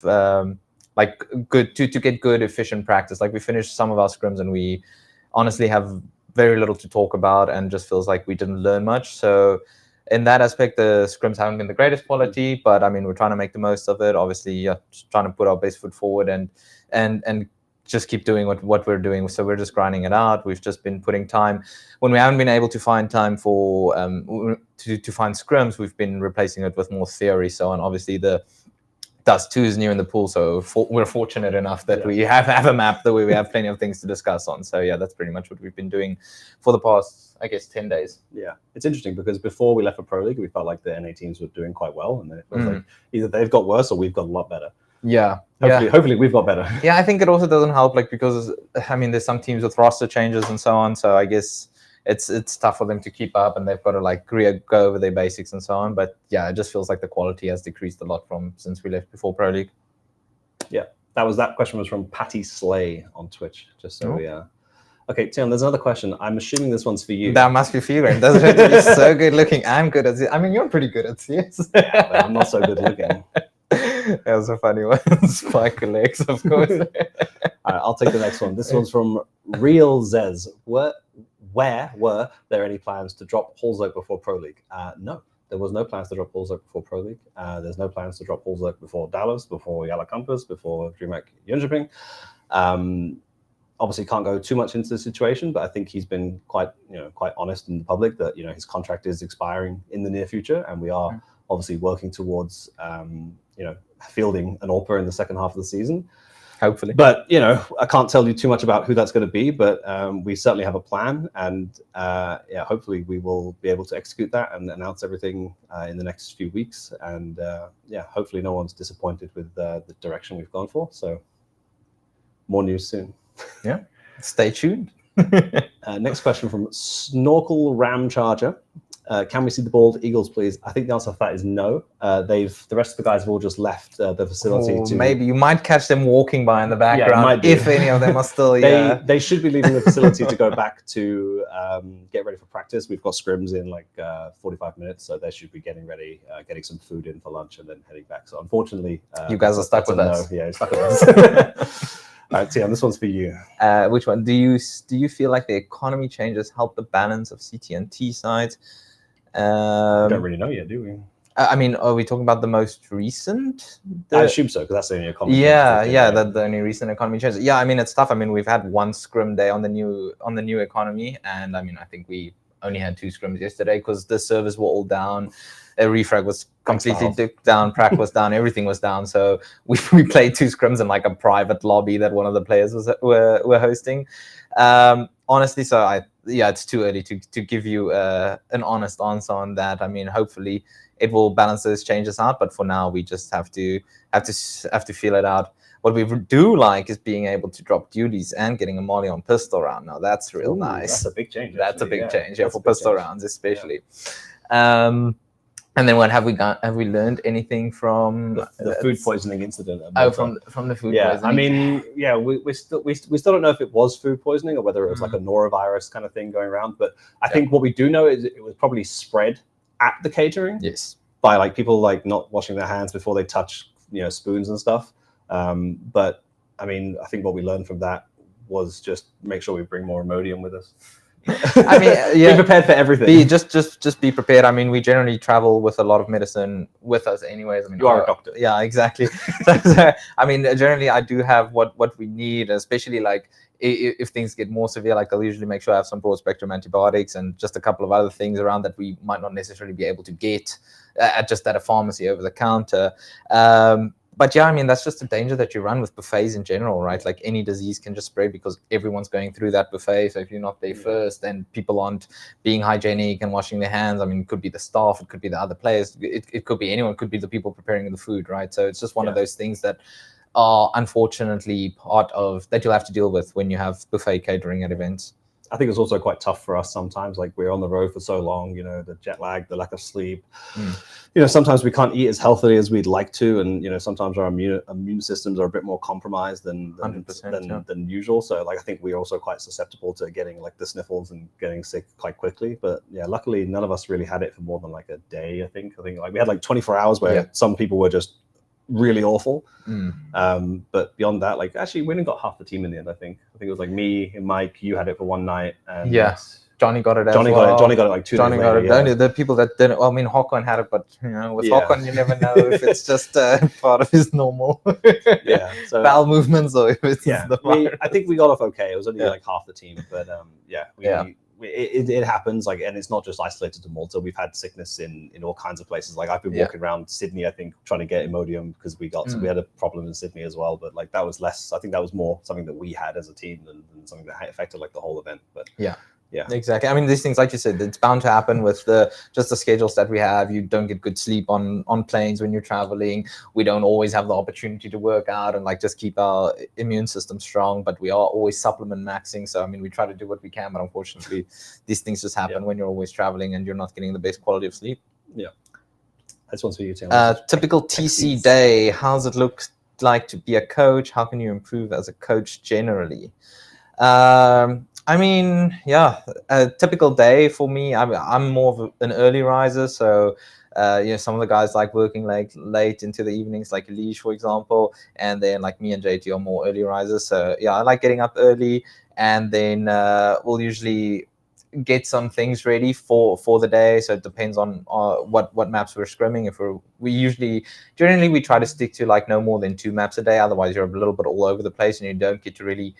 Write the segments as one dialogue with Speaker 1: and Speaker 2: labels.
Speaker 1: like good to get good efficient practice. Like we finished some of our scrims and we honestly have very little to talk about and just feels like we didn't learn much. So in that aspect, the scrims haven't been the greatest quality, but I mean, we're trying to make the most of it. Obviously, just trying to put our best foot forward and just keep doing what we're doing. So we're just grinding it out. We've just been putting time when we haven't been able to find time for to find scrims. We've been replacing it with more theory. So, and obviously the Dust 2 is new in the pool, so we're fortunate enough that we have a map that we have plenty of things to discuss on. So yeah, that's pretty much what we've been doing for the past, I guess, 10 days.
Speaker 2: Yeah, it's interesting because before we left for Pro League, we felt like the NA teams were doing quite well, and then it was like either they've got worse or we've got a lot better.
Speaker 1: Yeah.
Speaker 2: Hopefully we've got better.
Speaker 1: Yeah, I think it also doesn't help, like, because I mean, there's some teams with roster changes and so on. So I guess it's tough for them to keep up, and they've got to like go over their basics and so on. But yeah, it just feels like the quality has decreased a lot from since we left before Pro League.
Speaker 2: Yeah, that question was from Patty Slay on Twitch. Just so we Okay, Tim, there's another question. I'm assuming this one's for you.
Speaker 1: That must be for you, Graham. Doesn't have to be so good looking. I'm good at it. I mean, you're pretty good at CS.
Speaker 2: Yeah, but I'm not so good looking.
Speaker 1: That was a funny one. Spike legs, of course.
Speaker 2: All right, I'll take the next one. This one's from Real Zez. Where were there any plans to drop Holzerk before Pro League? No, there was no plans to drop Holzerk before Pro League. There's no plans to drop Holzerk before Dallas, before Yala Campus, before DreamHack Jönköping. Obviously, can't go too much into the situation, but I think he's been quite honest in the public that his contract is expiring in the near future, and we are obviously working towards fielding an AWPA in the second half of the season.
Speaker 1: Hopefully.
Speaker 2: But, I can't tell you too much about who that's going to be, but we certainly have a plan. And hopefully we will be able to execute that and announce everything in the next few weeks. And hopefully no one's disappointed with the direction we've gone for. So more news soon.
Speaker 1: Yeah, stay tuned.
Speaker 2: Next question from Snorkel Ram Charger. Can we see the bald eagles, please? I think the answer to that is no. The rest of the guys have all just left the facility.
Speaker 1: Maybe you might catch them walking by in the background if any of them are still.
Speaker 2: They should be leaving the facility to go back to get ready for practice. We've got scrims in like 45 minutes, so they should be getting ready, getting some food in for lunch, and then heading back. So unfortunately,
Speaker 1: you guys are stuck with us.
Speaker 2: No. Yeah, stuck with us. All right, Tian, this one's for you.
Speaker 1: Which one? Do you feel like the economy changes help the balance of CT&T sides?
Speaker 2: We don't really know yet, do we?
Speaker 1: I mean, are we talking about the most recent?
Speaker 2: I assume so, because that's the only economy.
Speaker 1: The only recent economy changes. Yeah, I mean, it's tough. I mean, we've had one scrim day on the new economy, and I mean, I think we only had 2 scrims yesterday because the servers were all down. Refrag was completely down, Prac was down, everything was down. So we played 2 scrims in like a private lobby that one of the players were hosting. Honestly, so it's too early to give you an honest answer on that. I mean, hopefully it will balance those changes out, but for now we just have to feel it out. What we do like is being able to drop duties and getting a molly on pistol round. Now that's real nice.
Speaker 2: That's a big change.
Speaker 1: That's a big change, for pistol rounds especially. And then what have we got? Have we learned anything from
Speaker 2: the food poisoning incident?
Speaker 1: From the food poisoning.
Speaker 2: I mean, we still don't know if it was food poisoning or whether it was like a norovirus kind of thing going around. But I think what we do know is it was probably spread at the catering.
Speaker 1: Yes.
Speaker 2: By like people like not washing their hands before they touch spoons and stuff. But I mean, I think what we learned from that was just make sure we bring more Imodium with us.
Speaker 1: I mean,
Speaker 2: be prepared for everything.
Speaker 1: Just be prepared. I mean, we generally travel with a lot of medicine with us, anyways. I mean,
Speaker 2: you are a doctor.
Speaker 1: Yeah, exactly. so, I mean, generally, I do have what we need, especially like if things get more severe. Like I'll usually make sure I have some broad spectrum antibiotics and just a couple of other things around that we might not necessarily be able to get at a pharmacy over the counter. But yeah, I mean, that's just the danger that you run with buffets in general, right? Like any disease can just spread because everyone's going through that buffet. So if you're not there first, then people aren't being hygienic and washing their hands. I mean, it could be the staff, it could be the other players, it could be anyone, it could be the people preparing the food, right? So it's just one of those things that are unfortunately part of that you'll have to deal with when you have buffet catering at events.
Speaker 2: I think it's also quite tough for us sometimes. Like we're on the road for so long, the jet lag, the lack of sleep. Sometimes we can't eat as healthily as we'd like to, and sometimes our immune systems are a bit more compromised than usual. So like I think we're also quite susceptible to getting like the sniffles and getting sick quite quickly. But yeah, luckily none of us really had it for more than like a day. I think like we had like 24 hours where some people were just really awful.
Speaker 1: Mm.
Speaker 2: But beyond that, like actually we only got half the team in the end. I think it was like me and Mike. You had it for one night, and
Speaker 1: Johnny got it as
Speaker 2: Johnny
Speaker 1: well.
Speaker 2: got it. Johnny got it like 2 days later.
Speaker 1: The only the people that didn't. Well, I mean, Håkon had it, but with Håkon, you never know if it's just part of his normal
Speaker 2: so
Speaker 1: bowel movements or if it's
Speaker 2: I think we got off okay. It was only like half the team, but it happens. Like, and it's not just isolated to Malta. We've had sickness in all kinds of places. Like I've been walking around Sydney, I think, trying to get Imodium because we had a problem in Sydney as well. But like that was less. I think that was more something that we had as a team than something that affected like the whole event. But
Speaker 1: yeah, exactly. I mean, these things, like you said, it's bound to happen with just the schedules that we have. You don't get good sleep on planes when you're traveling. We don't always have the opportunity to work out and like just keep our immune system strong, but we are always supplement maxing. So, I mean, we try to do what we can, but unfortunately, these things just happen when you're always traveling and you're not getting the best quality of sleep.
Speaker 2: Yeah. This one's for you, Tim.
Speaker 1: Typical TC day. How's it look like to be a coach? How can you improve as a coach generally? I mean, a typical day for me, I'm more of an early riser. So, some of the guys like working late into the evenings, like Elish, for example. And then like me and JT are more early risers. So, I like getting up early. And then we'll usually get some things ready for the day. So it depends on what maps we're scrimming. Generally we try to stick to like no more than 2 maps a day. Otherwise, you're a little bit all over the place and you don't get to really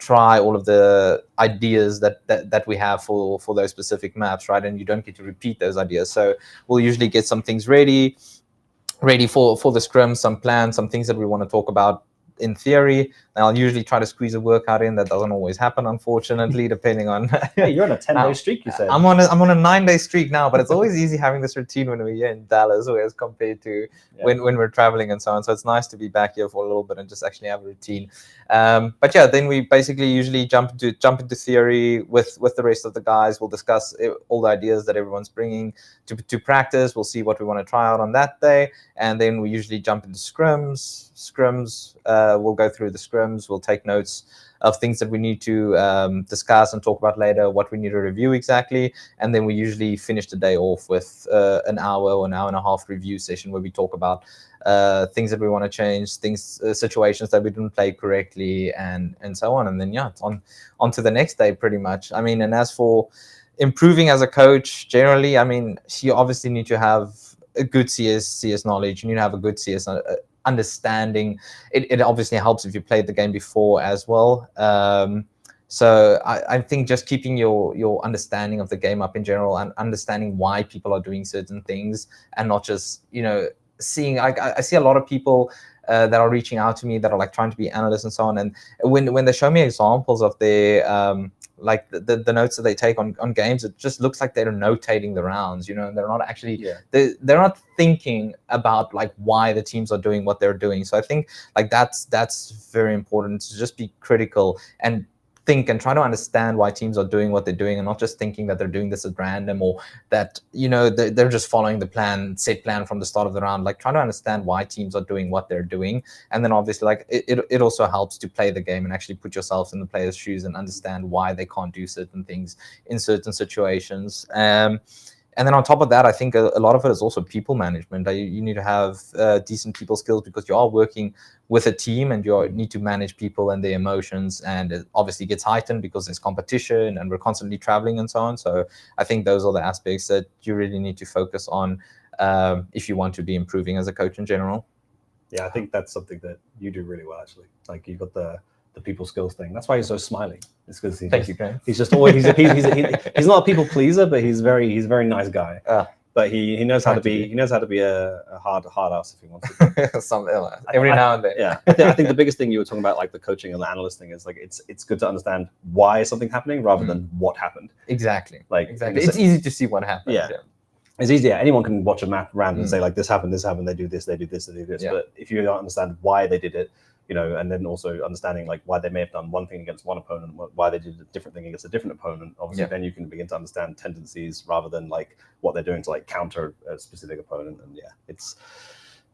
Speaker 1: try all of the ideas that we have for those specific maps, right? And you don't get to repeat those ideas. So we'll usually get some things ready for the scrim, some plans, some things that we want to talk about in theory. And I'll usually try to squeeze a workout in. That doesn't always happen, unfortunately, depending on.
Speaker 2: Yeah, you're on a 10-day streak, you said.
Speaker 1: I'm on a 9-day streak now, but it's always easy having this routine when we're here in Dallas, as compared to when we're traveling and so on. So it's nice to be back here for a little bit and just actually have a routine. But then we basically usually jump into theory with the rest of the guys. We'll discuss all the ideas that everyone's bringing to practice. We'll see what we want to try out on that day, and then we usually jump into scrims. We'll go through the scrims. We'll take notes of things that we need to discuss and talk about later, what we need to review exactly. And then we usually finish the day off with an hour or an hour and a half review session where we talk about things that we want to change, situations that we didn't play correctly, and so on. And then it's on to the next day pretty much. I mean, and as for improving as a coach generally, I mean, you obviously need to have a good CS knowledge. You need to have a good CS understanding. It obviously helps if you played the game before as well. So I think just keeping your understanding of the game up in general and understanding why people are doing certain things, and not just seeing. I see a lot of people that are reaching out to me that are like trying to be analysts and so on, and when they show me examples of their like the notes that they take on games, it just looks like they're notating the rounds, and they're not actually they're not thinking about like why the teams are doing what they're doing. So I think like that's very important, to just be critical and think and try to understand why teams are doing what they're doing, and not just thinking that they're doing this at random, or that they're just following the set plan from the start of the round. Like, try to understand why teams are doing what they're doing, and then obviously like it also helps to play the game and actually put yourself in the player's shoes and understand why they can't do certain things in certain situations. And then on top of that, I think a lot of it is also people management. You need to have decent people skills, because you are working with a team and you need to manage people and their emotions. And it obviously gets heightened because there's competition and we're constantly traveling and so on. So I think those are the aspects that you really need to focus on if you want to be improving as a coach in general.
Speaker 2: Yeah, I think that's something that you do really well, actually. Like, you've got the people skills thing. That's why he's so smiling. It's because he's just always he's not a people pleaser, but he's a very nice guy. But he knows how to be a hard ass if he wants to.
Speaker 1: Every now and then.
Speaker 2: Yeah, I think the biggest thing you were talking about, like the coaching and the analyst thing, is like it's good to understand why something's happening rather than what happened.
Speaker 1: Exactly.
Speaker 2: Exactly.
Speaker 1: It's easy to see what happened.
Speaker 2: Yeah. It's easy. Yeah. Anyone can watch a map random and say like this happened, they do this, they do this, they do this. Yeah. But if you don't understand why they did it, and then also understanding like why they may have done one thing against one opponent, why they did a different thing against a different opponent, obviously then you can begin to understand tendencies rather than like what they're doing to like counter a specific opponent. And it's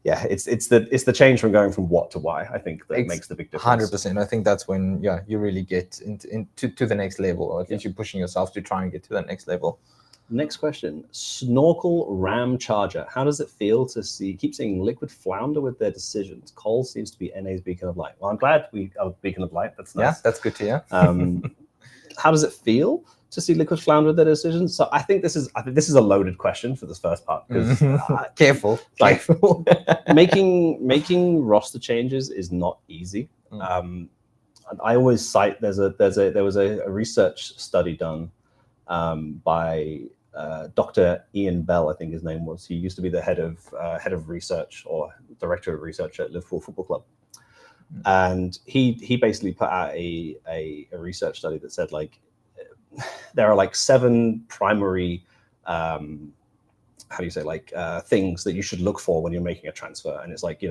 Speaker 2: the change from going from what to why, I think, that makes the big difference.
Speaker 1: 100%. I think that's when you really get into the next level, or at least you're pushing yourself to try and get to that next level.
Speaker 2: Next question. Snorkel Ram Charger. How does it feel to keep seeing Liquid flounder with their decisions? Cole seems to be NA's beacon of light. Well, I'm glad we are beacon of light. That's nice.
Speaker 1: Yeah, that's good to hear.
Speaker 2: How does it feel to see Liquid flounder with their decisions? So I think this is a loaded question for this first part, because
Speaker 1: Careful.
Speaker 2: making roster changes is not easy. I always cite there was a research study done by Dr. Ian Bell, I think his name was. He used to be the head of research or director of research at Liverpool Football Club, and he basically put out a research study that said, like, there are like 7 primary things that you should look for when you're making a transfer. And it's like,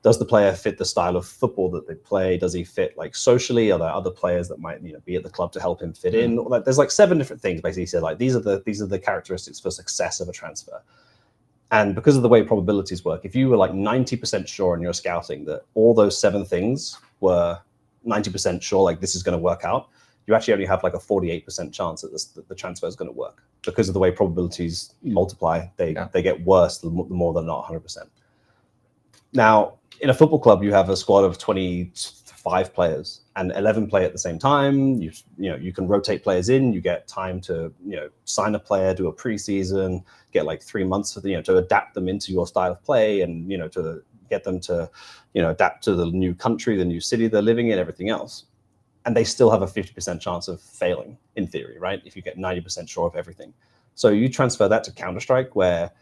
Speaker 2: does the player fit the style of football that they play? Does he fit like socially? Are there other players that might be at the club to help him fit in? Like, there's like 7 different things. Basically, he said, like, these are the characteristics for success of a transfer. And because of the way probabilities work, if you were like 90% sure in your scouting that all those 7 things were 90% sure, like this is going to work out, you actually only have like a 48% chance that the transfer is going to work, because of the way probabilities multiply. They get worse the more they're not 100%. Now, in a football club, you have a squad of 25 players and 11 play at the same time. You can rotate players in. You get time to sign a player, do a preseason, get like 3 months to adapt them into your style of play, and to get them to adapt to the new country, the new city they're living in, everything else. And they still have a 50% chance of failing, in theory, right? If you get 90% sure of everything. So you transfer that to Counter-Strike, where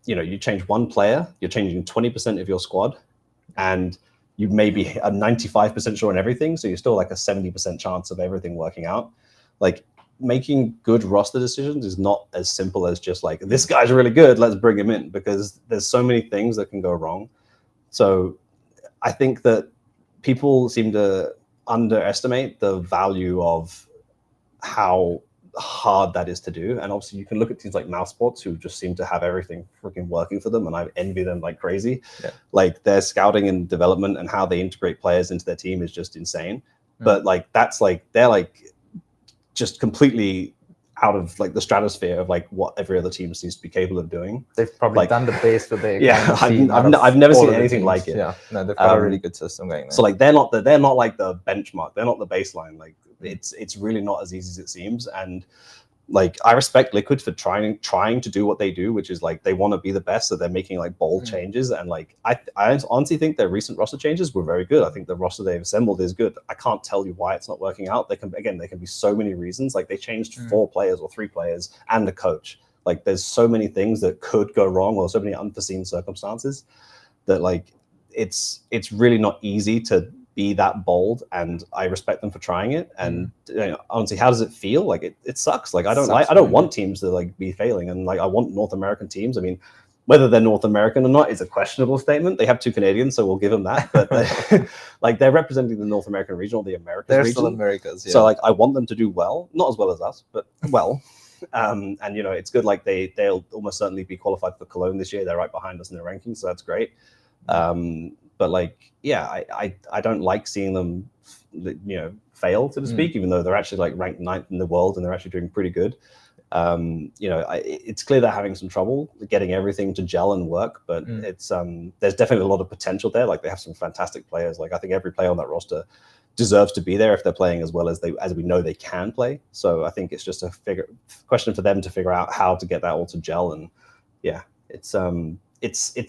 Speaker 2: you change one player, you're changing 20% of your squad, and you maybe are 95% sure on everything. So you're still like a 70% chance of everything working out. Like, making good roster decisions is not as simple as just like, this guy's really good, let's bring him in, because there's so many things that can go wrong. So I think that people seem to underestimate the value of how hard that is to do. And obviously you can look at teams like Mousesports, who just seem to have everything freaking working for them, and I envy them like crazy. Like, their scouting and development and how they integrate players into their team is just insane. But like, that's like, they're like just completely out of like the stratosphere of like what every other team seems to be capable of doing.
Speaker 1: They've probably done the best for their
Speaker 2: I've never seen anything like it.
Speaker 1: Yeah, no, they've got a really good system going there.
Speaker 2: So like, they're not like the benchmark, they're not the baseline. Like, it's really not as easy as it seems. And like, I respect Liquid for trying to do what they do, which is like, they want to be the best, so they're making like bold changes. And like, I honestly think their recent roster changes were very good. I think the roster they've assembled is good. I can't tell you why it's not working out. There can be so many reasons. Like, they changed 4 players or 3 players and a coach. Like, there's so many things that could go wrong, or so many unforeseen circumstances, that like, it's really not easy to be that bold, and I respect them for trying it. And honestly, how does it feel? Like, it sucks. Like, I don't want teams to like be failing, and like, I want North American teams. I mean, whether they're North American or not is a questionable statement. They have 2 Canadians, so we'll give them that. But like, they're representing the North American region, or the Americas region.
Speaker 1: They're still Americas, yeah.
Speaker 2: So like, I want them to do well, not as well as us, but well. And it's good. Like, they'll almost certainly be qualified for Cologne this year. They're right behind us in the rankings, so that's great. But like, yeah, I don't like seeing them, fail, so to speak, even though they're actually like ranked 9th in the world and they're actually doing pretty good. It's clear they're having some trouble getting everything to gel and work, but it's there's definitely a lot of potential there. Like, they have some fantastic players. Like, I think every player on that roster deserves to be there if they're playing as well as we know they can play. So I think it's just a question for them to figure out how to get that all to gel. And yeah, it's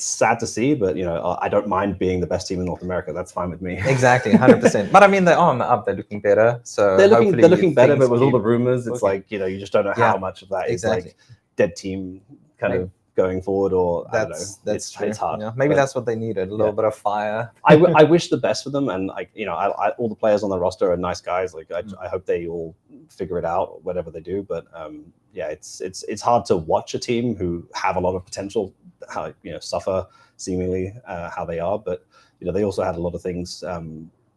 Speaker 2: sad to see, but I don't mind being the best team in North America. That's fine with me.
Speaker 1: Exactly, 100%. But I mean, they're on the up. They're looking better. So
Speaker 2: they're looking better, but with all the rumors, it's like you just don't know how much of that is like dead team kind of going forward, or I don't know. It's hard.
Speaker 1: Yeah, maybe that's what they needed, a little bit of fire.
Speaker 2: I wish the best for them, and like all the players on the roster are nice guys. Like, I hope they all figure it out, whatever they do. But yeah, it's hard to watch a team who have a lot of potential, how suffer seemingly how they are. But they also had a lot of things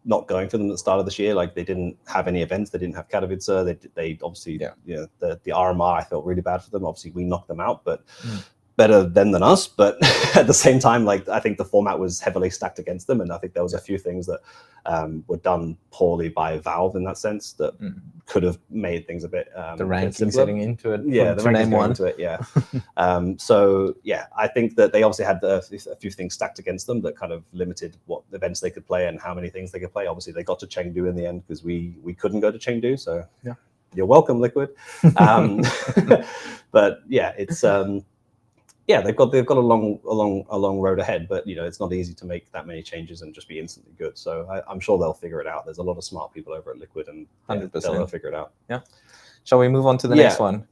Speaker 2: not going for them at the start of this year. Like, they didn't have any events, they didn't have Katowice. They obviously the RMR, I felt really bad for them. Obviously we knocked them out, but better than us, but at the same time, like I think the format was heavily stacked against them, and I think there was a few things that were done poorly by Valve in that sense that could have made things a bit
Speaker 1: the ranking setting into it.
Speaker 2: Yeah, the ranking going into it. Yeah. So yeah, I think that they obviously had a few things stacked against them that kind of limited what events they could play and how many things they could play. Obviously, they got to Chengdu in the end because we couldn't go to Chengdu. So
Speaker 1: yeah,
Speaker 2: you're welcome, Liquid. But yeah, it's. Yeah, they've got a long road ahead, but it's not easy to make that many changes and just be instantly good. So I'm sure they'll figure it out. There's a lot of smart people over at Liquid, and
Speaker 1: 100%.
Speaker 2: They'll figure it out.
Speaker 1: Yeah. Shall we move on to the next one?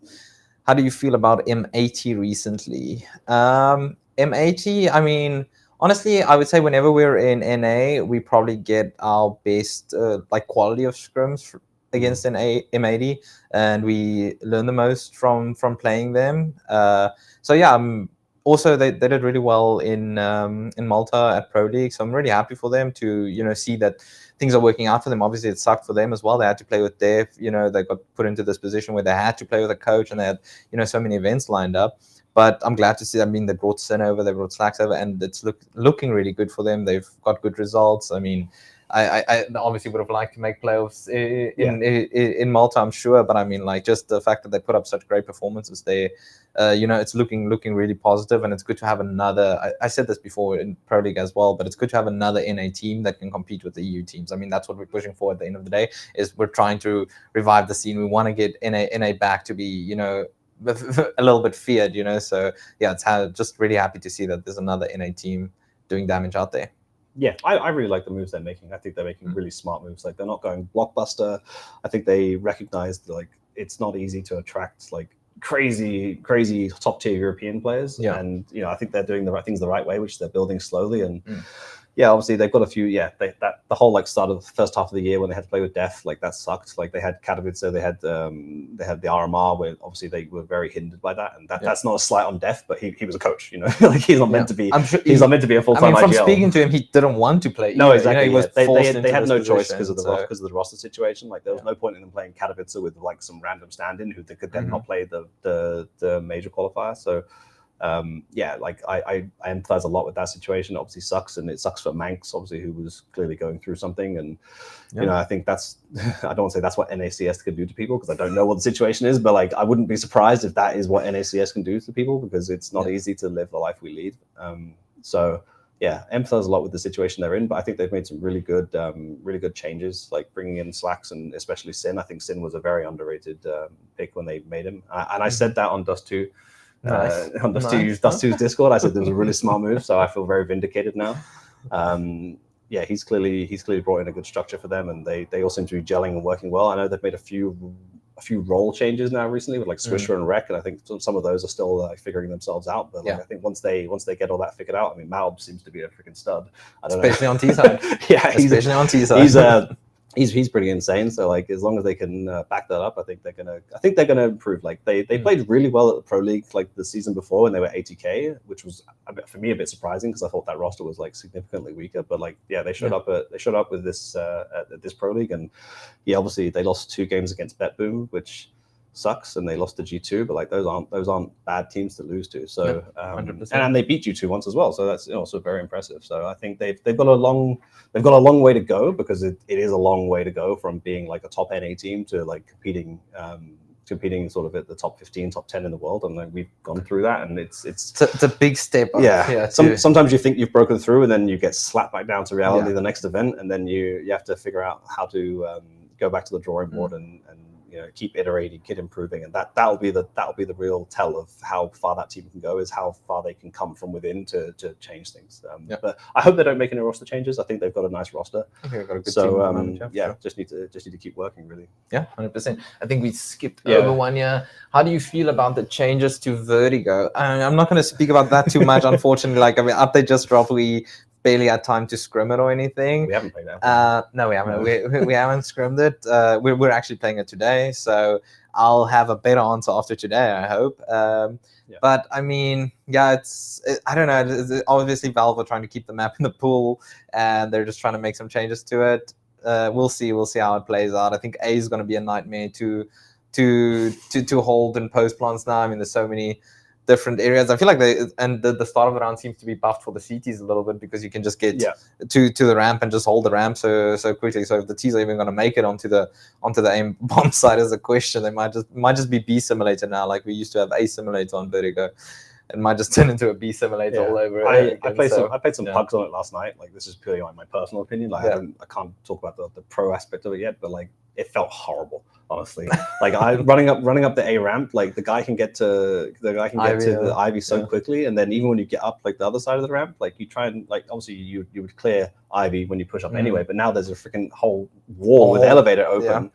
Speaker 1: How do you feel about M80 recently? M80, I mean, honestly, I would say whenever we're in NA, we probably get our best like quality of scrims against M80, and we learn the most from playing them. So yeah, also they did really well in Malta at Pro League, so I'm really happy for them to see that things are working out for them. Obviously, it sucked for them as well. They had to play with Dev. They got put into this position where they had to play with a coach, and they had so many events lined up. But I'm glad to see. I mean, they brought Sin over, they brought Slacks over, and it's looking really good for them. They've got good results. I mean, I obviously would have liked to make playoffs in Malta, I'm sure, but I mean, like, just the fact that they put up such great performances there, it's looking really positive, and it's good to have another. I said this before in Pro League as well, but it's good to have another NA team that can compete with the EU teams. I mean, that's what we're pushing for at the end of the day. Is we're trying to revive the scene. We want to get NA back to be a little bit feared. So yeah, it's just really happy to see that there's another NA team doing damage out there.
Speaker 2: Yeah, I really like the moves they're making. I think they're making really smart moves. Like, they're not going blockbuster. I think they recognized, like, it's not easy to attract like crazy top tier European players.
Speaker 1: Yeah.
Speaker 2: And I think they're doing the right things the right way, which they're building slowly. And yeah, obviously they've got a few. Yeah, the whole like start of the first half of the year when they had to play with Def, like that sucked. Like, they had Katowice, they had the RMR, where obviously they were very hindered by that. And that's not a slight on Def, but he was a coach. Like, he's not meant to be. I'm sure he's not meant to be a full time.
Speaker 1: I mean, from speaking to him, he didn't want to play.
Speaker 2: No, exactly.
Speaker 1: He was
Speaker 2: they had no choice because of the roster situation. Like, there was no point in them playing Katowice with like some random stand-in who they could then not play the major qualifier. So. Yeah, like I empathize a lot with that situation. Obviously sucks, and it sucks for Manx, obviously, who was clearly going through something. And I think that's I don't want to say that's what NACS can do to people, because I don't know what the situation is, but like, I wouldn't be surprised if that is what NACS can do to people, because it's not easy to live the life we lead. So yeah, empathize a lot with the situation they're in, but I think they've made some really good changes, like bringing in Slacks and especially Sin. I think Sin was a very underrated pick when they made him, and I said that on Dust 2. On Dust 2's Discord, I said there was a really smart move, so I feel very vindicated now. Yeah, he's clearly brought in a good structure for them, and they all seem to be gelling and working well. I know they've made a few role changes now recently with like Swisher and Rec, and I think some of those are still like figuring themselves out. But like, I think once they get all that figured out, I mean, Malb seems to be a freaking stud.
Speaker 1: Especially on T side.
Speaker 2: Yeah,
Speaker 1: especially on T side.
Speaker 2: He's pretty insane. So like, as long as they can back that up, I think they're gonna improve. Like, they played really well at the Pro League like the season before when they were 80K, which was for me a bit surprising because I thought that roster was like significantly weaker. But like, yeah, they showed up with this at this Pro League, and yeah, obviously they lost 2 games against BetBoom, which sucks, and they lost to G2, but like, those aren't bad teams to lose to. So and they beat G2 once as well, so that's also very impressive. So I think they've got a long way to go, because it is a long way to go from being like a top NA team to like competing sort of at the top 15, top 10 in the world, and like, we've gone through that, and it's
Speaker 1: a big step up.
Speaker 2: Yeah, sometimes you think you've broken through, and then you get slapped back down to reality the next event, and then you have to figure out how to go back to the drawing board and keep iterating, keep improving, and that'll be the real tell of how far that team can go, is how far they can come from within to change things. But I hope they don't make any roster changes. I think they've got a nice roster.
Speaker 1: I think they've got a good team.
Speaker 2: Yeah, just need to keep working, really.
Speaker 1: Yeah, 100%. I think we skipped over one year. How do you feel about the changes to Vertigo? I'm not going to speak about that too much, unfortunately. Like, I mean, update just dropped. We barely had time to scrim it or anything.
Speaker 2: We haven't played that.
Speaker 1: No, we haven't. We haven't scrimmed it. We're actually playing it today, so I'll have a better answer after today, I hope. But I mean, yeah, I don't know. Obviously, Valve are trying to keep the map in the pool, and they're just trying to make some changes to it. We'll see how it plays out. I think A is going to be a nightmare to hold in post plants now. I mean, there's so many different areas. I feel like the start of the round seems to be buffed for the CTs a little bit, because you can just get to the ramp and just hold the ramp so quickly. So if the T's are even going to make it onto the aim bomb side is a question. They might just be B simulator now, like we used to have A simulator on Vertigo. It might just turn into a B simulator all over.
Speaker 2: I played some pugs on it last night. Like, this is purely like my personal opinion. Like, I can't talk about the pro aspect of it yet, but like, it felt horrible, honestly. Like, running up the A ramp, like the guy can get to the Ivy so quickly, and then even when you get up like the other side of the ramp, like you try and like obviously you would clear Ivy when you push up anyway, but now there's a freaking whole wall with the elevator open.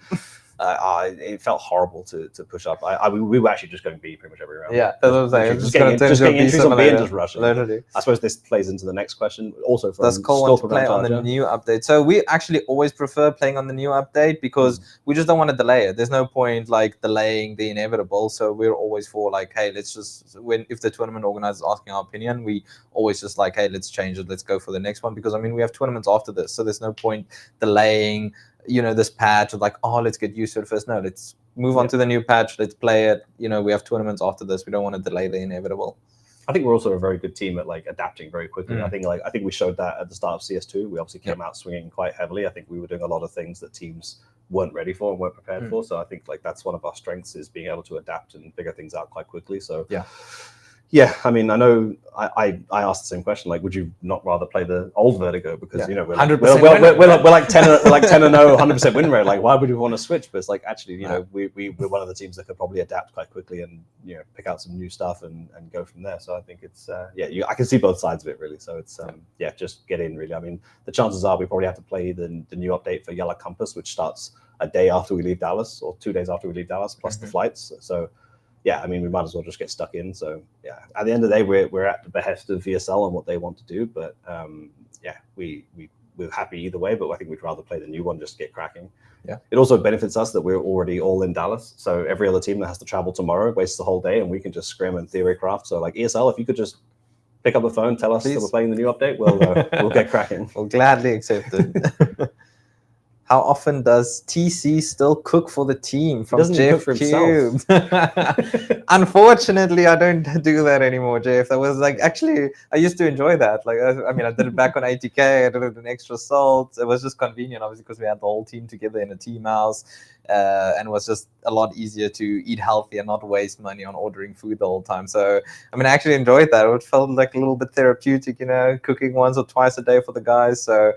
Speaker 2: It felt horrible to push up. We were actually just going B pretty much every round.
Speaker 1: Yeah, that's what I'm saying.
Speaker 2: Just getting entries on B and just rushing.
Speaker 1: Literally.
Speaker 2: I suppose this plays into the next question. Also,
Speaker 1: does Cole want to play on the new update? So we actually always prefer playing on the new update, because we just don't want to delay it. There's no point like delaying the inevitable. So we're always for like, hey, let's just if the tournament organizer is asking our opinion, we always just like, hey, let's change it. Let's go for the next one, because I mean we have tournaments after this, so there's no point delaying this patch of like, oh, let's get used to it first. No, let's move on to the new patch. Let's play it. We have tournaments after this. We don't want to delay the inevitable.
Speaker 2: I think we're also a very good team at like adapting very quickly. I think we showed that at the start of CS2. We obviously came out swinging quite heavily. I think we were doing a lot of things that teams weren't ready for and weren't prepared for. So I think like that's one of our strengths, is being able to adapt and figure things out quite quickly. So yeah, I mean, I know I asked the same question. Like, would you not rather play the old Vertigo, because we're like 10-0, 100% win rate. Like, why would we want to switch? But it's like, actually, we're one of the teams that could probably adapt quite quickly and pick out some new stuff and go from there. So I think it's I can see both sides of it really. So it's just get in really. I mean, the chances are we probably have to play the new update for Yellow Compass, which starts a day after we leave Dallas, or 2 days after we leave Dallas, plus the flights. So yeah, I mean, we might as well just get stuck in. So yeah, at the end of the day, we're at the behest of VSL and what they want to do. But we're happy either way. But I think we'd rather play the new one, just get cracking. Yeah. It also benefits us that we're already all in Dallas. So every other team that has to travel tomorrow wastes the whole day, and we can just scrim and theorycraft. So like ESL, if you could just pick up the phone, tell us that we're playing the new update, we'll get cracking.
Speaker 1: We'll gladly accept it. How often does TC still cook for the team? From Jeff Cube. Unfortunately, I don't do that anymore, Jeff. That was like, actually, I used to enjoy that. Like, I mean, I did it back on ATK. I did it in Extra Salt. It was just convenient, obviously, because we had the whole team together in a team house. And it was just a lot easier to eat healthy and not waste money on ordering food the whole time. So, I mean, I actually enjoyed that. It felt like a little bit therapeutic, cooking once or twice a day for the guys. So,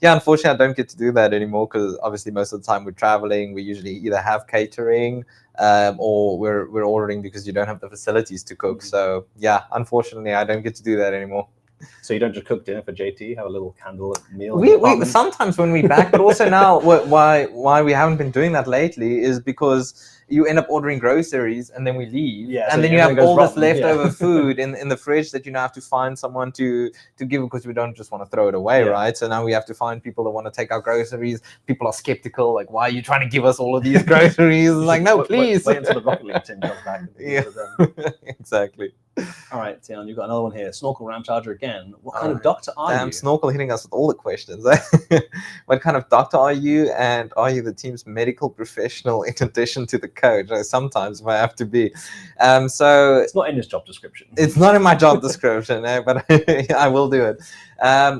Speaker 1: yeah, unfortunately, I don't get to do that anymore, because obviously most of the time we're traveling. We usually either have catering or we're ordering, because you don't have the facilities to cook. So yeah, unfortunately, I don't get to do that anymore.
Speaker 2: So you don't just cook dinner for JT, have a little candlelit meal?
Speaker 1: We sometimes when we back, but also now why we haven't been doing that lately is because you end up ordering groceries and then we leave, and then you have all this leftover food in the fridge that you now have to find someone to give, because we don't just want to throw it away, right? So now we have to find people that want to take our groceries. People are skeptical, like, why are you trying to give us all of these groceries? Like, no, please.
Speaker 2: Wait until the Rocket League team comes back.
Speaker 1: Exactly.
Speaker 2: All right, Tian, you've got another one here. Snorkel Ram Charger again. What kind of doctor are you?
Speaker 1: Snorkel hitting us with all the questions. What kind of doctor are you? And are you the team's medical professional in addition to the coach? Sometimes if I have to be. So
Speaker 2: it's not in his job description.
Speaker 1: It's not in my job description, but I will do it.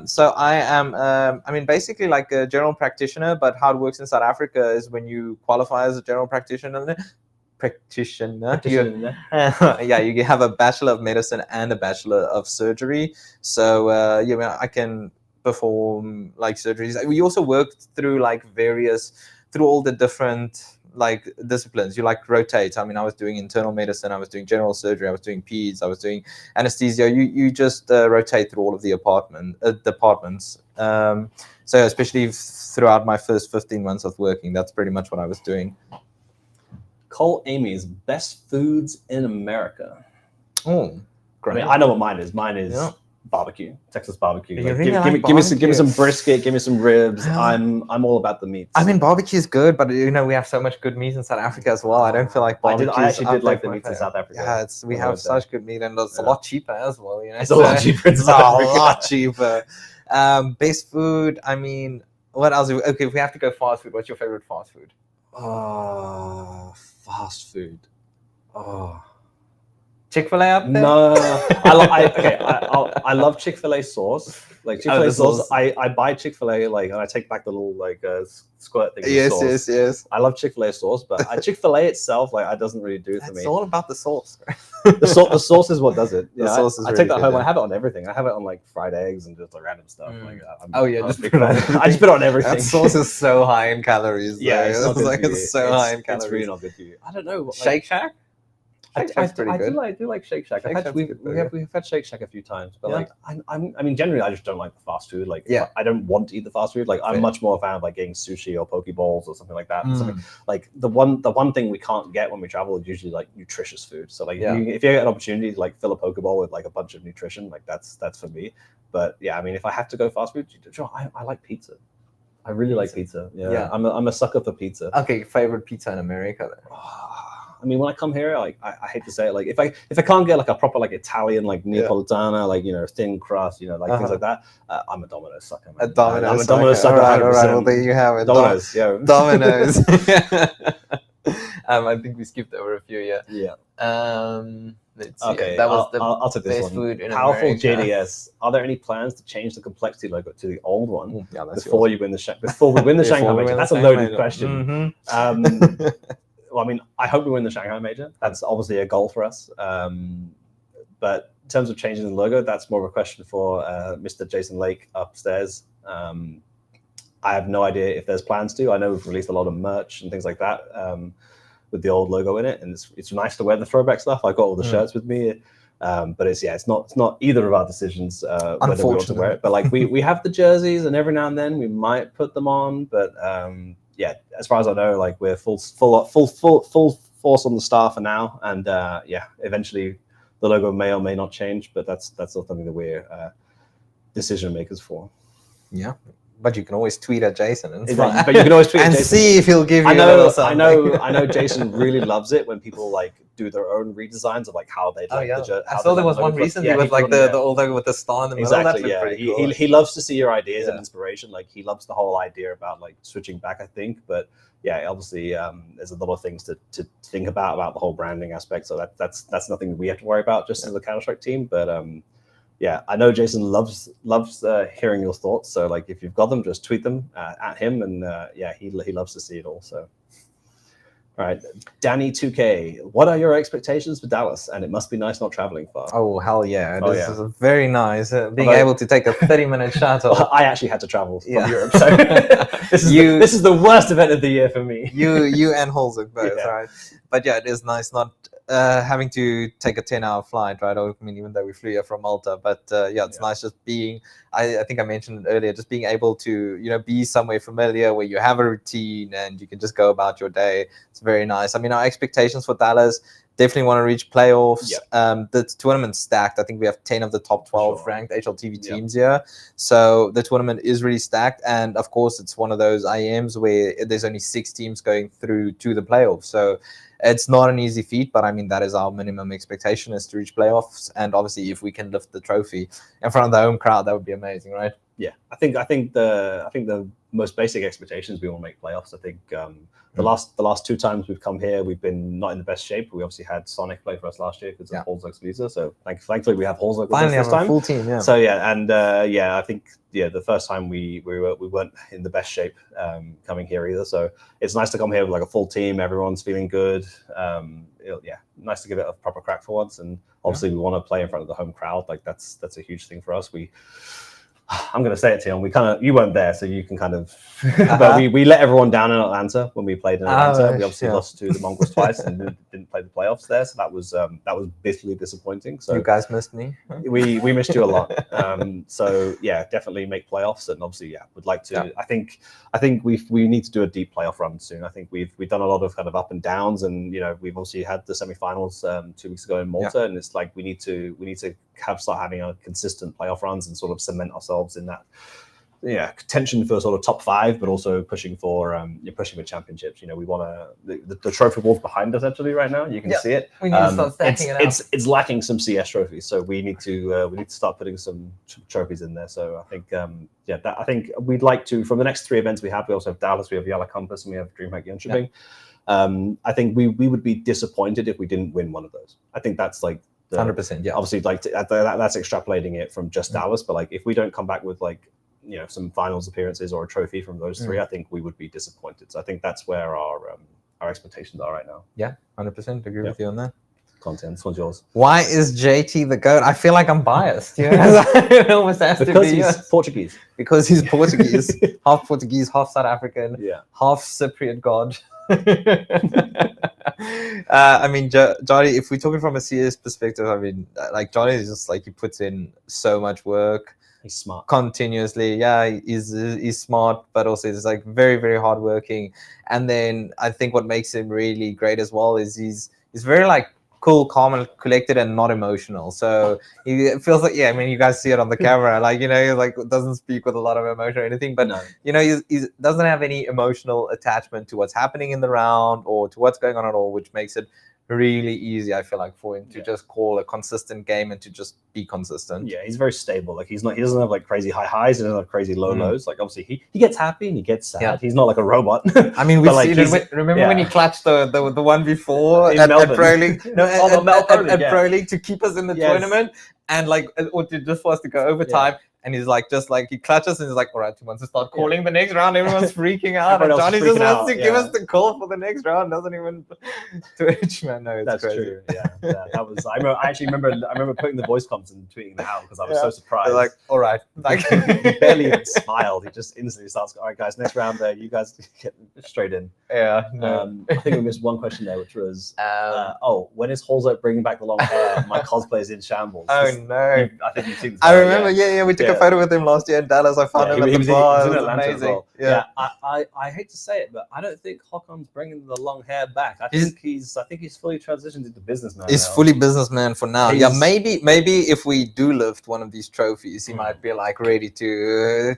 Speaker 1: So I am, I mean, basically like a general practitioner, but how it works in South Africa is when you qualify as a general practitioner, you have a Bachelor of Medicine and a Bachelor of Surgery. So I can perform like surgeries. We also worked through like through all the different like disciplines. You like rotate. I mean, I was doing internal medicine, I was doing general surgery, I was doing peds, I was doing anesthesia. You just rotate through all of the departments. So especially throughout my first 15 months of working, that's pretty much what I was doing.
Speaker 2: Cole Amy's best foods in America.
Speaker 1: Oh, great!
Speaker 2: I mean, I know what mine is. Mine is barbecue, Texas barbecue.
Speaker 1: Like,
Speaker 2: give me some brisket, give me some ribs. I'm all about the meats.
Speaker 1: I mean, barbecue is good, but we have so much good meat in South Africa as well. I don't feel like barbecue.
Speaker 2: I actually did like the meats in South Africa.
Speaker 1: Yeah, we have such good meat, and it's a lot cheaper as well.
Speaker 2: It's a lot cheaper.
Speaker 1: It's a lot cheaper. Best food. I mean, what else? Okay, if we have to go fast food, what's your favorite fast food?
Speaker 2: Fast food.
Speaker 1: Chick-fil-A up there?
Speaker 2: No. I love Chick-fil-A sauce. Like Chick-fil-A sauce, I buy Chick-fil-A and I take back the little squirt thing.
Speaker 1: Yes.
Speaker 2: I love Chick-fil-A sauce, but Chick-fil-A itself, it doesn't really do it for me.
Speaker 1: It's all about the sauce.
Speaker 2: The sauce is what does it.
Speaker 1: The sauce is
Speaker 2: I
Speaker 1: really
Speaker 2: take that
Speaker 1: good,
Speaker 2: home.
Speaker 1: yeah.
Speaker 2: I have it on everything. I have it on fried eggs and just random stuff.
Speaker 1: Just put it on everything.
Speaker 2: I just put it on everything.
Speaker 1: That sauce is so high in calories.
Speaker 2: Yeah, it's not good for you.
Speaker 1: It's so high in calories.
Speaker 2: It's really not good for you. I don't know.
Speaker 1: Shake Shack?
Speaker 2: I
Speaker 1: pretty good.
Speaker 2: do like Shake Shack. We've had Shake Shack a few times, but
Speaker 1: Yeah.
Speaker 2: I mean, generally, I just don't like the fast food. I don't want to eat the fast food. I'm much more a fan of getting sushi or poke bowls or something like that. Something the one thing we can't get when we travel is usually nutritious food. So if you get an opportunity to fill a poke bowl with a bunch of nutrition, that's for me. But yeah, I mean, if I have to go fast food, sure, I like pizza. I really like pizza. Yeah. I'm a sucker for pizza.
Speaker 1: Okay, favorite pizza in America then?
Speaker 2: I mean, when I come here, I hate to say it, if I can't get a proper Italian Neapolitana, thin crust, things like that, I'm a Domino's sucker. Man. I'm a Domino's sucker.
Speaker 1: All right. Well, there you have it.
Speaker 2: Domino's, yeah.
Speaker 1: Domino's. I think we skipped over a few.
Speaker 2: Yeah.
Speaker 1: Let's see.
Speaker 2: Okay,
Speaker 1: That was the
Speaker 2: I'll take this
Speaker 1: best
Speaker 2: one.
Speaker 1: food in
Speaker 2: Powerful
Speaker 1: America.
Speaker 2: JDS. Are there any plans to change the complexity logo to the old one
Speaker 1: Before
Speaker 2: you win the before we win the Shanghai
Speaker 1: we
Speaker 2: Major?
Speaker 1: win
Speaker 2: That's
Speaker 1: the
Speaker 2: a
Speaker 1: Shanghai
Speaker 2: loaded
Speaker 1: Major.
Speaker 2: question. Well, I mean, I hope we win the Shanghai Major. That's obviously a goal for us. But in terms of changing the logo, that's more of a question for Mr. Jason Lake upstairs. I have no idea if there's plans to. I know we've released a lot of merch and things like that with the old logo in it, and it's nice to wear the throwback stuff. I got all the shirts with me, but it's not either of our decisions whether we want to wear it. But we have the jerseys, and every now and then we might put them on. But yeah, as far as I know, we're full force on the star for now, and eventually the logo may or may not change. But that's not something that we're decision makers for.
Speaker 1: Yeah. But you can always tweet at Jason,
Speaker 2: but you can always tweet
Speaker 1: and
Speaker 2: at Jason.
Speaker 1: see if he'll give you a little something.
Speaker 2: I know. Jason really loves it when people do their own redesigns of how they.
Speaker 1: I saw there was one recently with the old logo with the star in the middle.
Speaker 2: Exactly.
Speaker 1: That's pretty cool.
Speaker 2: He loves to see your ideas and inspiration. He loves the whole idea about switching back. I think, but yeah, obviously there's a lot of things to think about the whole branding aspect. So that's nothing that we have to worry about just as a Counter-Strike team, but. Yeah, I know Jason loves hearing your thoughts. So if you've got them, just tweet them at him, and he loves to see it all. So, all right, Danny 2K, what are your expectations for Dallas? And it must be nice not traveling far.
Speaker 1: Oh hell yeah! This is very nice. Being able to take a 30-minute shuttle.
Speaker 2: Well, I actually had to travel from Europe, so this is the worst event of the year for me.
Speaker 1: You and Holzuk both, right? But yeah, it is nice not having to take a 10-hour flight, right? I mean, even though we flew here from Malta, but it's nice just being. I think I mentioned it earlier, just being able to be somewhere familiar where you have a routine and you can just go about your day. It's very nice. I mean, our expectations for Dallas. Definitely want to reach playoffs. The tournament's stacked. I think we have 10 of the top 12 ranked HLTV teams here. So the tournament is really stacked. And of course, it's one of those IEMs where there's only 6 teams going through to the playoffs. So it's not an easy feat, but I mean, that is our minimum expectation, is to reach playoffs. And obviously, if we can lift the trophy in front of the home crowd, that would be amazing, right?
Speaker 2: Yeah, I think the most basic expectations, we want to make playoffs. I think the last 2 times we've come here, we've been not in the best shape. We obviously had Sonic play for us last year because of Holzuk's visa. So thankfully we have Holzuk with us this time.
Speaker 1: Full team, yeah.
Speaker 2: So I think the first time we weren't in the best shape coming here either. So it's nice to come here with a full team. Everyone's feeling good. Nice to give it a proper crack for once. And obviously we want to play in front of the home crowd. That's a huge thing for us. I'm going to say it to you. You weren't there, so you can kind of. But we let everyone down in Atlanta when we played in Atlanta. We obviously lost to the Mongols twice and didn't play the playoffs there. So that was bitterly disappointing. So
Speaker 1: you guys missed me.
Speaker 2: Huh? We missed you a lot. So yeah, definitely make playoffs, and obviously would like to. Yeah. I think we need to do a deep playoff run soon. I think we've done a lot of kind of up and downs, and we've obviously had the semifinals 2 weeks ago in Malta, and it's we need to start having a consistent playoff runs and sort of cement ourselves in that contention for sort of top 5, but also pushing for pushing with championships. We want the trophy wall's behind us actually right now. You can see it.
Speaker 1: We need to start stacking it up.
Speaker 2: It's lacking some CS trophies, so we need to start putting some trophies in there. So I think I think we'd like to, from the next 3 events we also have Dallas, we have Yala Compass, and we have DreamHack Jönköping. I think we would be disappointed if we didn't win one of those. I think that's
Speaker 1: 100%. Yeah.
Speaker 2: Obviously, like that's extrapolating it from just Dallas, but like if we don't come back with like some finals appearances or a trophy from those three, I think we would be disappointed. So I think that's where our expectations are right now.
Speaker 1: Yeah, 100% agree with you on that.
Speaker 2: Content, this one's yours.
Speaker 1: Why is JT the GOAT? I feel like I'm biased. It almost has
Speaker 2: because
Speaker 1: to be
Speaker 2: he's Portuguese.
Speaker 1: Because he's Portuguese, half Portuguese, half South African, half Cypriot god. I mean, Johnny, if we're talking from a CS perspective, I mean, like Johnny is just like, he puts in so much work.
Speaker 2: He's smart.
Speaker 1: Continuously. Yeah, he's smart, but also he's like very, very hardworking. And then I think what makes him really great as well is he's very like cool, calm, and collected, and not emotional. So he feels like, I mean, you guys see it on the camera, like, he like doesn't speak with a lot of emotion or anything, but he doesn't have any emotional attachment to what's happening in the round or to what's going on at all, which makes it really easy, I feel like, for him to just call a consistent game and to just be consistent.
Speaker 2: Yeah, he's very stable. Like he doesn't have like crazy high highs, he doesn't have crazy low lows. Like obviously he gets happy and he gets sad. Yeah. He's not like a robot.
Speaker 1: I mean, we've seen it. Remember when he clutched the one before at Pro League? No, at Pro League to keep us in the tournament, and like, or just for us to go overtime. Yeah. And he's like, he clutches and he's like, all right, he wants to start calling the next round. Everyone's freaking out. And Johnny just wants to give us the call for the next round. Doesn't even twitch, man. No, it's crazy.
Speaker 2: True. Yeah, that was. I remember putting the voice comms and tweeting that out because I was so surprised.
Speaker 1: Like, all right, like
Speaker 2: he barely even smiled. He just instantly starts. All right, guys, next round. You guys get straight in.
Speaker 1: Yeah.
Speaker 2: No. I think we missed one question there, which was, when is Holzert bringing back the long hair? My cosplay is in shambles.
Speaker 1: Oh no!
Speaker 2: I think you've seen this.
Speaker 1: I remember. Yeah, we took a photo with him last year in Dallas. I found him at the bar. It was amazing. Well.
Speaker 2: Yeah. I hate to say it, but I don't think Håkon's bringing the long hair back. I think he's fully transitioned into businessman.
Speaker 1: He's fully businessman for now. Maybe if we do lift one of these trophies, he might be like ready to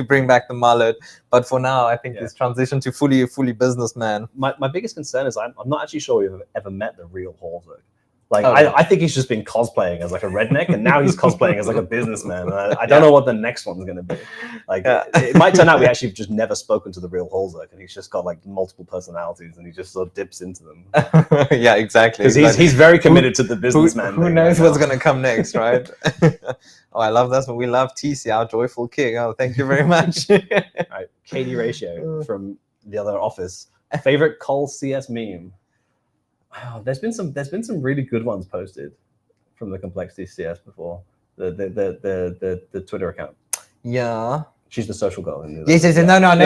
Speaker 1: bring back the mullet. But for now, I think he's transitioned to fully businessman.
Speaker 2: My biggest concern is I'm not actually sure we've ever met the real Holzert. Like I think he's just been cosplaying as like a redneck, and now he's cosplaying as like a businessman. I don't know what the next one's going to be. Like it might turn out we actually have just never spoken to the real Holzert, and he's just got like multiple personalities, and he just sort of dips into them.
Speaker 1: Yeah, exactly.
Speaker 2: Because he's very committed to the businessman.
Speaker 1: Who knows what's going to come next, right? Oh, I love this one. We love TC, our joyful king. Oh, thank you very much.
Speaker 2: All right, Katie Ratio from the other office. Favorite Cole CS meme. Oh, there's been some really good ones posted from the Complexity CS before the Twitter account.
Speaker 1: Yeah,
Speaker 2: she's the social girl.
Speaker 1: Yes. No. I'm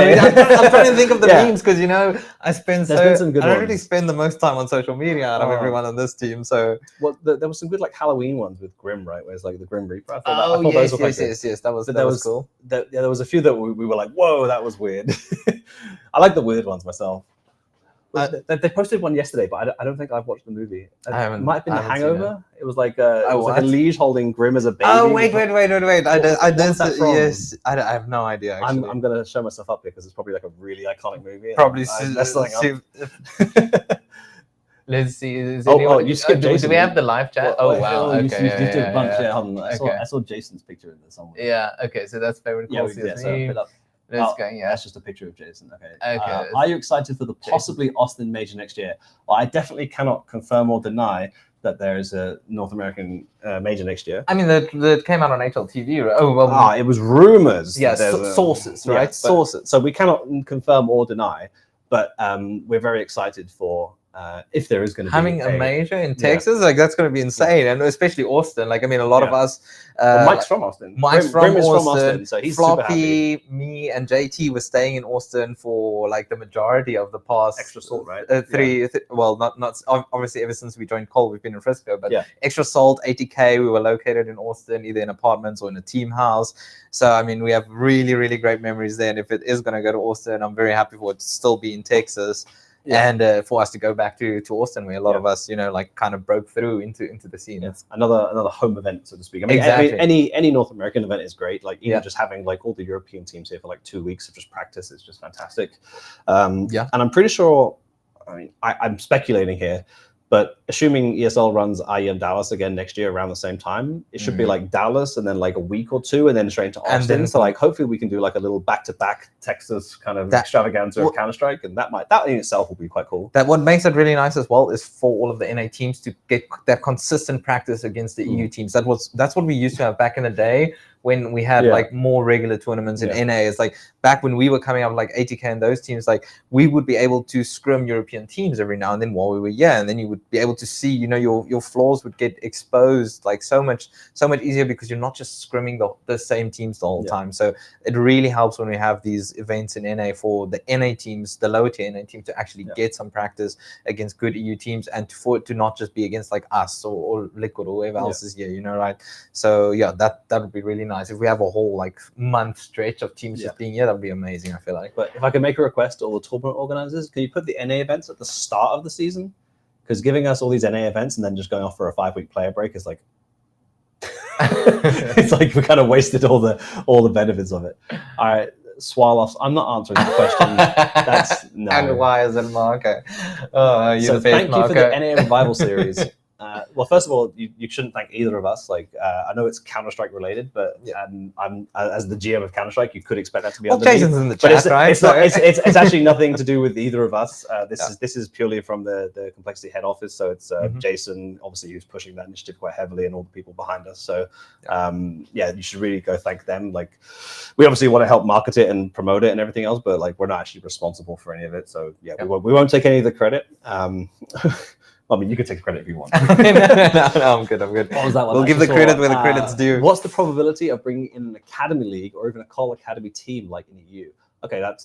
Speaker 1: trying to think of the memes because I don't really spend the most time on social media out of everyone on this team. So
Speaker 2: there was some good like Halloween ones with Grim, right? Where it's like the Grim Reaper. I thought
Speaker 1: yes. That was cool.
Speaker 2: There was a few that we were like, whoa, that was weird. I like the weird ones myself. They posted one yesterday, but I don't think I've watched the movie. It might have been The Hangover. It was like a liege holding Grim as a baby.
Speaker 1: Oh wait! I have no idea. Actually.
Speaker 2: I'm gonna show myself up here because it's probably like a really iconic movie.
Speaker 1: Probably
Speaker 2: that's something up.
Speaker 1: Let's see.
Speaker 2: You skipped Jason.
Speaker 1: Do we have the live chat? Wow.
Speaker 2: Okay. You did a bunch. I saw Jason's picture in there somewhere.
Speaker 1: Yeah. Okay. So that's favorite.
Speaker 2: That's just a picture of Jason. Okay. Are you excited for the possibly Austin major next year? Well, I definitely cannot confirm or deny that there is a North American major next year.
Speaker 1: I mean, that came out on HLTV, right? Oh, well.
Speaker 2: It was rumors.
Speaker 1: Yeah, sources, right? Sources.
Speaker 2: So we cannot confirm or deny, but we're very excited for if there is going to be
Speaker 1: having a major in Texas, like that's going to be insane, and especially Austin. Like, I mean, a lot of us.
Speaker 2: Mike's from Austin.
Speaker 1: Grim is from
Speaker 2: Austin, so he's
Speaker 1: Floppy,
Speaker 2: super happy.
Speaker 1: Me, and JT were staying in Austin for like the majority of the past.
Speaker 2: Extra Salt, right?
Speaker 1: Not obviously ever since we joined Cole, we've been in Frisco, but Extra Salt, 80K, we were located in Austin, either in apartments or in a team house. So I mean, we have really, really great memories there. And if it is going to go to Austin, I'm very happy for it to still be in Texas. And for us to go back to Austin, where a lot of us, like kind of broke through into the scene.
Speaker 2: It's another home event, so to speak. I mean, any North American event is great. Like even just having like all the European teams here for like 2 weeks of just practice is just fantastic. And I'm pretty sure. I mean, I'm speculating here, But assuming ESL runs IEM Dallas again next year around the same time, it should be like Dallas and then like a week or two and then straight to Austin.
Speaker 1: then-
Speaker 2: So like hopefully we can do like a little back-to-back Texas kind of extravaganza of Counter-Strike, and that in itself will be quite cool.
Speaker 1: That what makes it really nice as well is for all of the NA teams to get that consistent practice against the EU teams. That's what we used to have back in the day when we had like more regular tournaments in NA. It's like back when we were coming up like ATK and those teams, like we would be able to scrim European teams every now and then while we were and then you would be able to see, you know, your flaws would get exposed like so much easier because you're not just scrimming the same teams the whole time. So it really helps when we have these events in NA for the NA teams, the lower tier NA teams, to actually get some practice against good EU teams, and for it to not just be against like us or Liquid or whoever else is here, you know, right? So yeah, that would be really nice if we have a whole like month stretch of teams just being here. That would be amazing, I feel like.
Speaker 2: But if I could make a request to all the tournament organizers, can you put the NA events at the start of the season? Because giving us all these NA events and then just going off for a 5-week player break is like it's like we kind of wasted all the benefits of it. All right, Swaloffs, I'm not answering the question. That's no.
Speaker 1: And why is it Marco? Oh, you're the
Speaker 2: thank
Speaker 1: Marco.
Speaker 2: you for the NA Revival series. Well, first of all, you shouldn't thank either of us. Like, I know it's Counter-Strike related, but I'm as the GM of Counter-Strike, you could expect that to be.
Speaker 1: Well, Jason's in the chat, right?
Speaker 2: It's actually nothing to do with either of us. This is purely from the Complexity head office. So it's Jason, obviously, who's pushing that initiative quite heavily, and all the people behind us. So you should really go thank them. Like, we obviously want to help market it and promote it and everything else, but like we're not actually responsible for any of it. So we won't take any of the credit. I mean, you can take the credit if you want.
Speaker 1: no, I'm good.
Speaker 2: What was that one?
Speaker 1: We'll give the credit where the credit's due.
Speaker 2: What's the probability of bringing in an academy league or even a Call Academy team like in EU? Okay, that's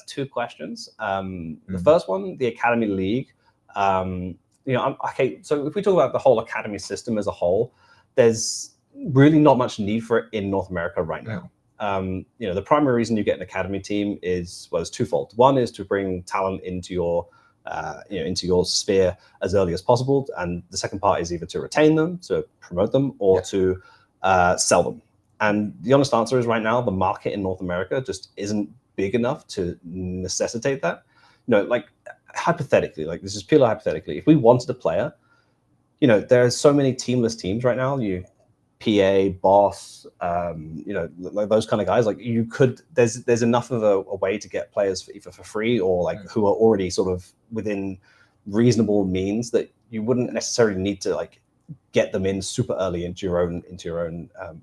Speaker 2: two questions. The first one, the academy league. Okay, so if we talk about the whole academy system as a whole, there's really not much need for it in North America right now. The primary reason you get an academy team is, well, it's twofold. One is to bring talent into your into your sphere as early as possible, and the second part is either to retain them, to promote them, or to sell them. And the honest answer is, right now the market in North America just isn't big enough to necessitate that. Like hypothetically, like this is purely hypothetically, if we wanted a player, there are so many teamless teams right now. PA, Boss, like those kind of guys. Like you could, there's enough of a way to get players for either for free or like who are already sort of within reasonable means that you wouldn't necessarily need to like get them in super early into your own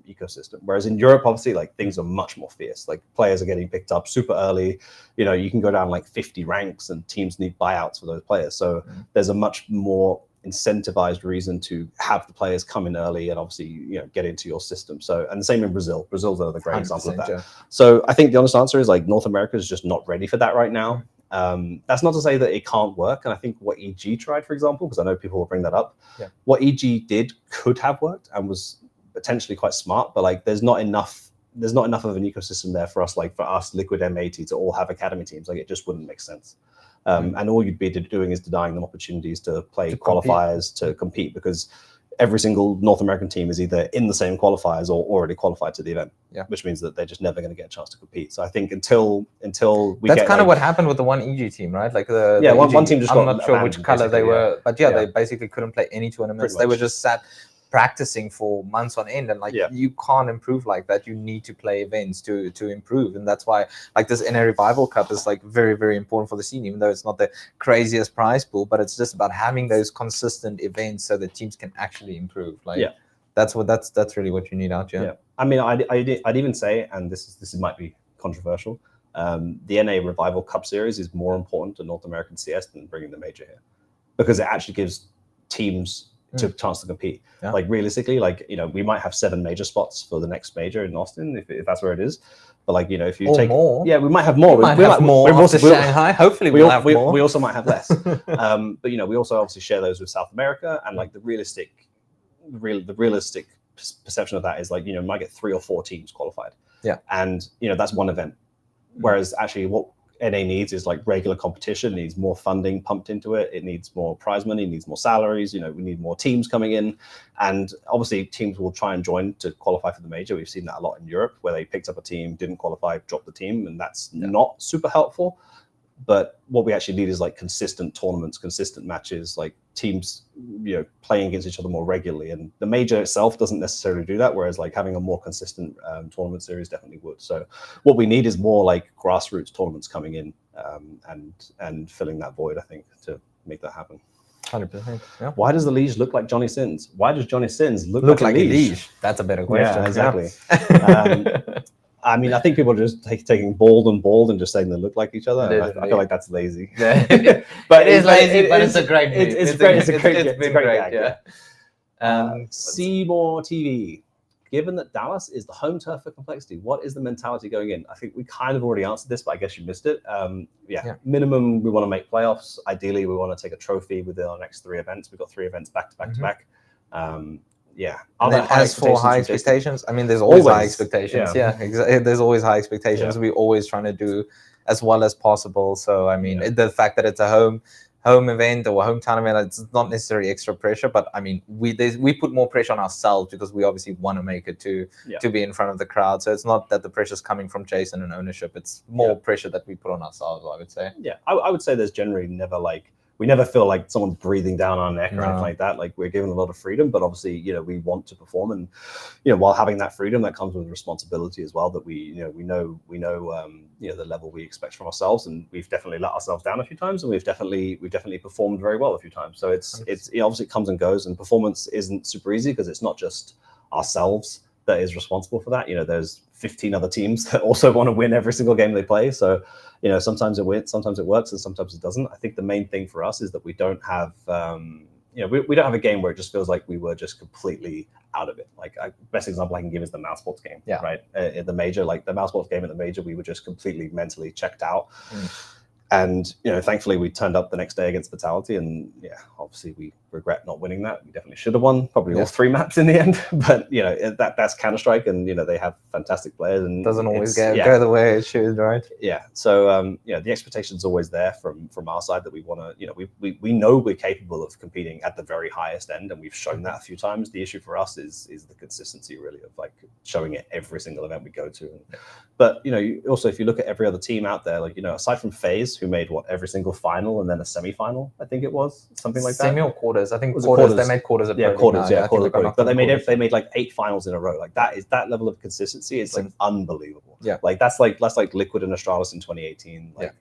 Speaker 2: ecosystem. Whereas in Europe, obviously, like things are much more fierce. Like players are getting picked up super early. You can go down like 50 ranks, and teams need buyouts for those players. So there's a much more incentivized reason to have the players come in early and obviously get into your system. So, and the same in Brazil. Brazil's another great example of that. Yeah. So I think the honest answer is like North America is just not ready for that right now. That's not to say that it can't work. And I think what EG tried, for example, because I know people will bring that up, what EG did could have worked and was potentially quite smart, but like there's not enough of an ecosystem there for us, Liquid M80 to all have academy teams. Like it just wouldn't make sense. And all you'd be doing is denying them opportunities to play qualifiers, to compete, because every single North American team is either in the same qualifiers or already qualified to the event, which means that they're just never going to get a chance to compete. So I think until we
Speaker 1: that's kind of what happened with the one EG team, right? Like the
Speaker 2: one team just
Speaker 1: I'm not sure which color they were, but they basically couldn't play any tournaments. They were just sat practicing for months on end, and like you can't improve like that. You need to play events to improve, and that's why like this NA Revival Cup is like very, very important for the scene, even though it's not the craziest prize pool, but it's just about having those consistent events so that teams can actually improve. Like that's really what you need out here.
Speaker 2: I mean, I'd even say, and this might be controversial, the NA Revival Cup series is more important to North American CS than bringing the major here, because it actually gives teams a chance to compete. Like realistically, like we might have 7 major spots for the next major in Austin if that's where it is. But like if you take
Speaker 1: more.
Speaker 2: we might have more.
Speaker 1: We might have more after Shanghai. Hopefully we'll have more.
Speaker 2: We also might have less. But we also obviously share those with South America, and like the realistic perception of that is like you might get 3 or 4 teams qualified. And that's one event. Whereas actually what NA needs is like regular competition. It needs more funding pumped into it. It needs more prize money. It needs more salaries. We need more teams coming in, and obviously teams will try and join to qualify for the major. We've seen that a lot in Europe, where they picked up a team, didn't qualify, dropped the team, and that's not super helpful. But what we actually need is like consistent tournaments, consistent matches, like teams, playing against each other more regularly. And the major itself doesn't necessarily do that, whereas like having a more consistent tournament series definitely would. So what we need is more like grassroots tournaments coming in and filling that void, I think, to make that happen.
Speaker 1: 100%. Yeah.
Speaker 2: Why does the Liege look like Johnny Sins? Why does Johnny Sins look like a Liege?
Speaker 1: That's a better question.
Speaker 2: Yeah, exactly. I mean, I think people are just taking bald and just saying they look like each other. I feel like that's lazy.
Speaker 1: But it is lazy, but it's a great move.
Speaker 2: It's great. It's
Speaker 1: been great.
Speaker 2: Yeah. Seymour TV. Given that Dallas is the home turf for Complexity, what is the mentality going in? I think we kind of already answered this, but I guess you missed it. Minimum, we want to make playoffs. Ideally, we want to take a trophy within our next 3 events. We've got 3 events back to back to back.
Speaker 1: As for high expectations, I mean, there's always high expectations. Yeah, exactly. There's always high expectations. Yeah. We're always trying to do as well as possible. So, I mean, the fact that it's a home event or a hometown event, it's not necessarily extra pressure, but I mean, we put more pressure on ourselves because we obviously want to make it to be in front of the crowd. So it's not that the pressure's coming from Jason and ownership. It's more pressure that we put on ourselves, I would say. Yeah,
Speaker 2: I would say there's generally never we never feel like someone's breathing down our neck or anything like that. Like, we're given a lot of freedom, but obviously, we want to perform, and while having that freedom, that comes with responsibility as well. That we know the level we expect from ourselves, and we've definitely let ourselves down a few times, and we've definitely performed very well a few times. So it's obviously it comes and goes, and performance isn't super easy because it's not just ourselves that is responsible for that. There's 15 other teams that also want to win every single game they play. So, sometimes it wins, sometimes it works, and sometimes it doesn't. I think the main thing for us is that we don't have, we don't have a game where it just feels like we were just completely out of it. Like, best example I can give is the Mouse Sports game, right? In the major, like the Mouse Sports game in the major, we were just completely mentally checked out. And, thankfully we turned up the next day against Vitality, and obviously we regret not winning that. We definitely should have won probably all 3 maps in the end, but that's Counter-Strike, and they have fantastic players, and
Speaker 1: doesn't always go the way it should, right?
Speaker 2: So the expectation's always there from our side that we want to, we know we're capable of competing at the very highest end, and we've shown that a few times. The issue for us is the consistency, really, of like showing it every single event we go to. But also, if you look at every other team out there, like aside from FaZe, who made every single final and then a semi-final, I think it was something like that.
Speaker 1: Semi or quarters? I think quarters. They made quarters.
Speaker 2: Quarters. But they made like 8 finals in a row. Like, that level of consistency is like unbelievable.
Speaker 1: Yeah,
Speaker 2: like that's like Liquid and Astralis in 2018. Like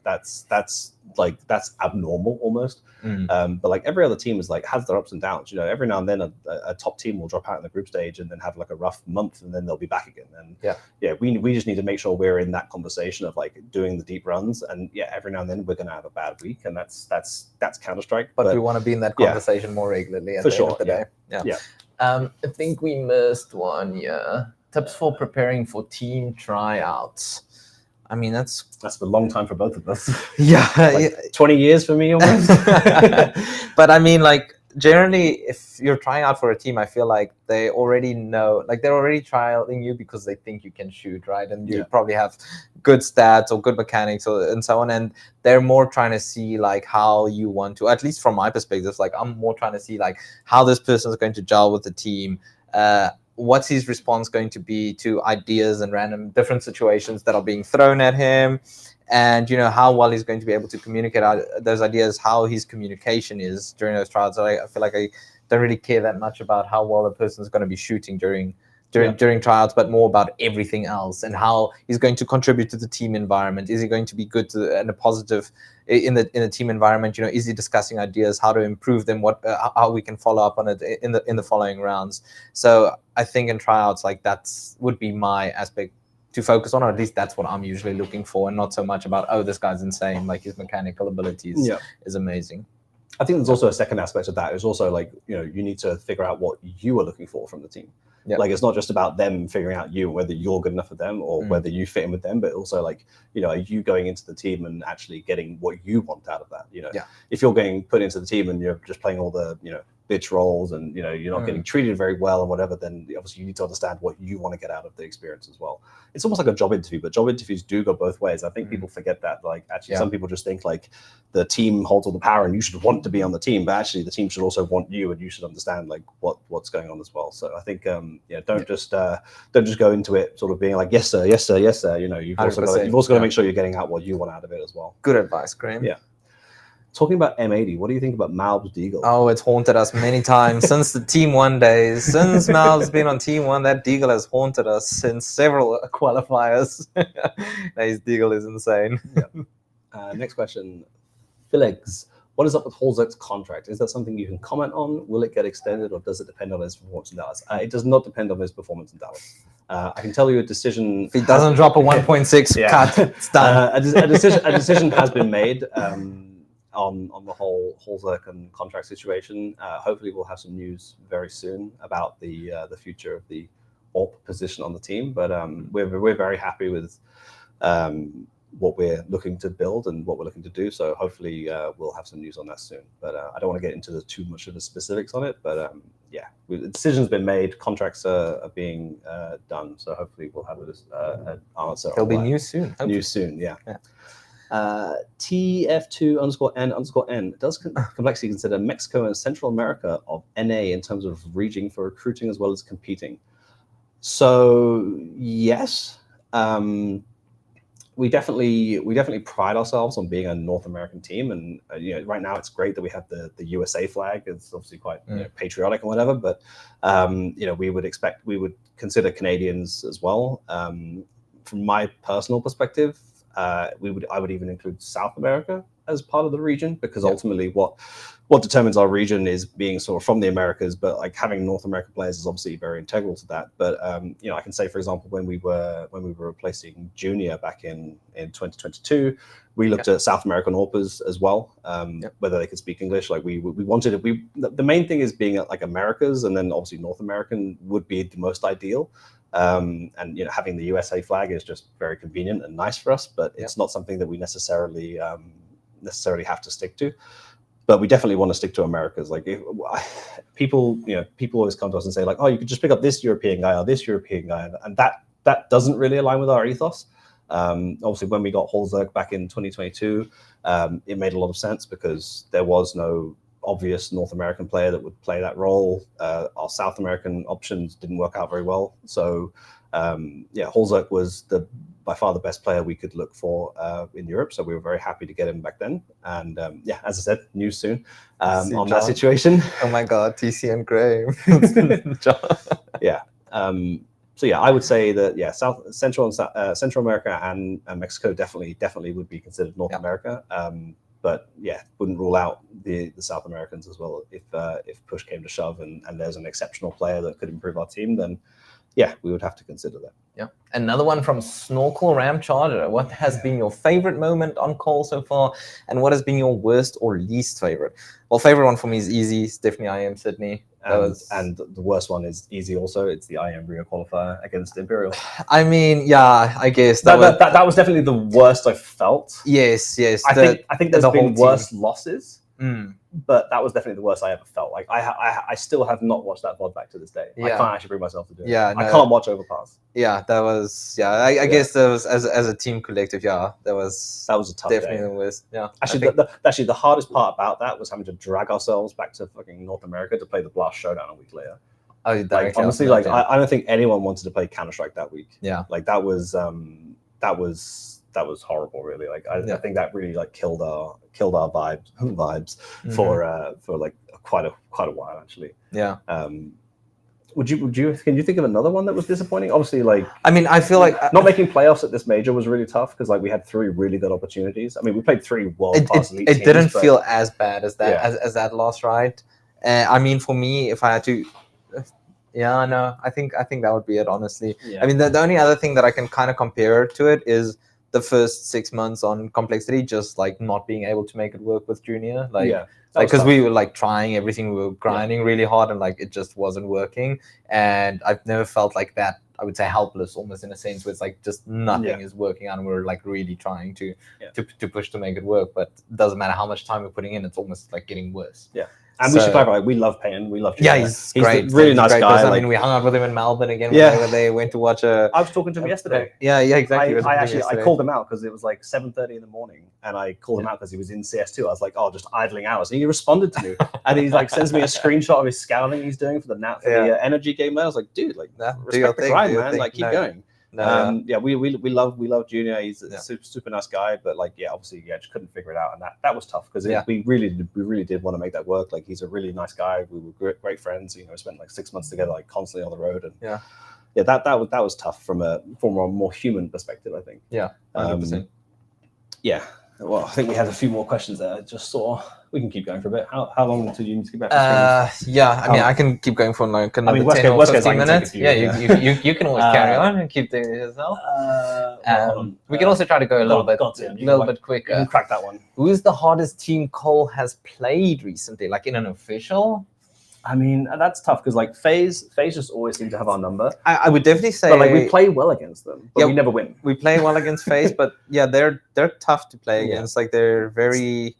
Speaker 2: that's abnormal almost. But like every other team is like has their ups and downs. Every now and then a top team will drop out in the group stage and then have like a rough month, and then they'll be back again. And we just need to make sure we're in that conversation of like doing the deep runs. And every now and then we're going to have a bad week, and that's Counter-Strike.
Speaker 1: But we want to be in that conversation more regularly. At the end of the day. I think we missed one. Tips for preparing for team tryouts. I mean, that's
Speaker 2: a long time for both of us.
Speaker 1: 20
Speaker 2: years for me almost.
Speaker 1: But I mean, like, generally, if you're trying out for a team, I feel like they already know, like they're already trialing you because they think you can shoot, right? And you probably have good stats or good mechanics and so on. And they're more trying to see like how you want to, at least from my perspective, like I'm more trying to see like how this person is going to gel with the team. What's his response going to be to ideas and random different situations that are being thrown at him, and how well he's going to be able to communicate out those ideas, how his communication is during those trials. So I feel like I don't really care that much about how well a person is going to be shooting during tryouts, but more about everything else and how he's going to contribute to the team environment. Is he going to be good and a positive in the team environment? Is he discussing ideas, how to improve them, how we can follow up on it in the following rounds? So I think in tryouts, like would be my aspect to focus on, or at least that's what I'm usually looking for, and not so much about, oh, this guy's insane, like his mechanical abilities is amazing.
Speaker 2: I think there's also a second aspect of that. Is also like, you need to figure out what you are looking for from the team. Like, it's not just about them figuring out you, whether you're good enough for them or whether you fit in with them, but also like, are you going into the team and actually getting what you want out of that? If you're getting put into the team and you're just playing all the, bitch roles and you're not getting treated very well and whatever, then obviously you need to understand what you want to get out of the experience as well. It's almost like a job interview, but job interviews do go both ways. I think people forget that. Like actually some people just think like the team holds all the power and you should want to be on the team, but actually the team should also want you and you should understand like what's going on as well. So I think don't just go into it sort of being like yes sir, yes sir, yes sir. You've also got to make sure you're getting out what you want out of it as well.
Speaker 1: Good advice, Graham.
Speaker 2: Yeah. Talking about M80, what do you think about Malb's Deagle?
Speaker 1: Oh, it's haunted us many times since the Team 1 days. Since Malb's been on Team 1, that Deagle has haunted us since several qualifiers. His Deagle is insane.
Speaker 2: Next question. Philegs, what is up with Holzer's contract? Is that something you can comment on? Will it get extended or does it depend on his performance in Dallas? It does not depend on his performance in Dallas. I can tell you a decision.
Speaker 1: If he doesn't drop a 1.6 cut, it's done.
Speaker 2: A decision has been made. On the whole Holzerk and contract situation. Hopefully we'll have some news very soon about the future of the AWP position on the team. But we're very happy with what we're looking to build and what we're looking to do. So hopefully we'll have some news on that soon. But I don't want to get into too much of the specifics on it. But the decision's been made. Contracts are being done. So hopefully we'll have an answer.
Speaker 1: There'll be news soon. Hopefully.
Speaker 2: News soon, yeah. TF2_N_N. Does Complexity consider Mexico and Central America of NA in terms of region for recruiting as well as competing? So yes, we definitely pride ourselves on being a North American team, and right now it's great that we have the USA flag. It's obviously quite patriotic and whatever, but we would consider Canadians as well. From my personal perspective, I would even include South America as part of the region, because ultimately what determines our region is being sort of from the Americas, but like having North American players is obviously very integral to that. But I can say, for example, when we were replacing Junior back in 2022, we looked at South American AWPers as well, whether they could speak English. Like the main thing is being at like Americas, and then obviously North American would be the most ideal. And having the USA flag is just very convenient and nice for us, but it's not something that we necessarily have to stick to. But we definitely want to stick to Americas. Like people always come to us and say like, oh, you could just pick up this European guy or this European guy, and that doesn't really align with our ethos. Obviously, when we got Holzerk back in 2022, it made a lot of sense because there was no obvious North American player that would play that role. Our South American options didn't work out very well. So Holzerk was by far the best player we could look for in Europe. So we were very happy to get him back then. And as I said, news soon on that situation.
Speaker 1: Oh my God, TC and Graham.
Speaker 2: I would say that Central America and Mexico definitely would be considered North America. But wouldn't rule out the South Americans as well if push came to shove and there's an exceptional player that could improve our team, then we would have to consider that.
Speaker 1: Yeah. Another one from Snorkel Ram Charger. What has been your favorite moment on call so far, and what has been your worst or least favorite? Well, favorite one for me is easy. It's definitely IM Sydney.
Speaker 2: And the worst one is easy also. It's the IM Rio qualifier against Imperial.
Speaker 1: I mean, I guess
Speaker 2: that was definitely the worst I felt.
Speaker 1: Yes.
Speaker 2: I think there's been worse losses, but that was definitely the worst I ever felt. Like I still have not watched that VOD back to this day. I can't actually bring myself to do it. I can't watch Overpass.
Speaker 1: That was I guess there was as a team collective. That was
Speaker 2: a tough
Speaker 1: definitely
Speaker 2: day.
Speaker 1: The worst.
Speaker 2: Actually, the hardest part about that was having to drag ourselves back to fucking North America to play the Blast Showdown a week later. Honestly, I don't think anyone wanted to play Counter-Strike that week. Like that was horrible, really. Like I think that really like killed our vibes for like quite a while actually. Can you think of another one that was disappointing? Obviously, like
Speaker 1: I feel like
Speaker 2: not making playoffs at this major was really tough because like we had 3 really good opportunities. We played 3 world-class elite teams.
Speaker 1: It didn't feel as bad as that as that loss, right? For me, if I had to, I think that would be it, honestly. The only other thing that I can kind of compare to it is the first 6 months on Complexity, just like not being able to make it work with Junior, because we were like trying everything, we were grinding really hard, and like it just wasn't working. And I've never felt like that. I would say helpless, almost, in a sense, where it's like just nothing is working out, and we're like really trying to push to make it work, but it doesn't matter how much time we're putting in, it's almost like getting worse.
Speaker 2: And we should clarify, like, we love Payne. We love
Speaker 1: Yeah,
Speaker 2: Junior.
Speaker 1: he's great.
Speaker 2: A really
Speaker 1: He's a
Speaker 2: nice
Speaker 1: great
Speaker 2: guy.
Speaker 1: person.
Speaker 2: Like,
Speaker 1: I mean, we hung out with him in Melbourne again.
Speaker 2: Yeah.
Speaker 1: When they went to watch a.
Speaker 2: I was talking to him yesterday.
Speaker 1: Yeah, exactly.
Speaker 2: I called him out because it was like 7:30 in the morning, and I called him out because he was in CS2. I was like, "Oh, just idling hours," and he responded to me, and he like sends me a screenshot of his scouting he's doing for the energy game. There, I was like, "Dude, like, respect the grind, man. Like, keep going." Yeah, we love Junior. He's a super nice guy, but like, obviously, just couldn't figure it out, and that was tough because we really did want to make that work. Like, he's a really nice guy. We were great friends. You know, spent like 6 months together, like constantly on the road, and that was tough from a more human perspective, I think.
Speaker 1: Yeah, 100%.
Speaker 2: Yeah. Well, I think we had a few more questions there. I just saw. We can keep going for a bit. How long until you need to get back to streams?
Speaker 1: I mean, I can keep going for like another 10 or 15 minutes. You can always carry on and keep doing it yourself. We can also try to go a little bit quicker.
Speaker 2: You can crack that one.
Speaker 1: Who is the hardest team Cole has played recently, like in an official?
Speaker 2: I mean, that's tough because like FaZe just always seem to have our number.
Speaker 1: I would definitely say,
Speaker 2: but like we play well against them, but we never win.
Speaker 1: We play well against FaZe, but they're tough to play against. Like they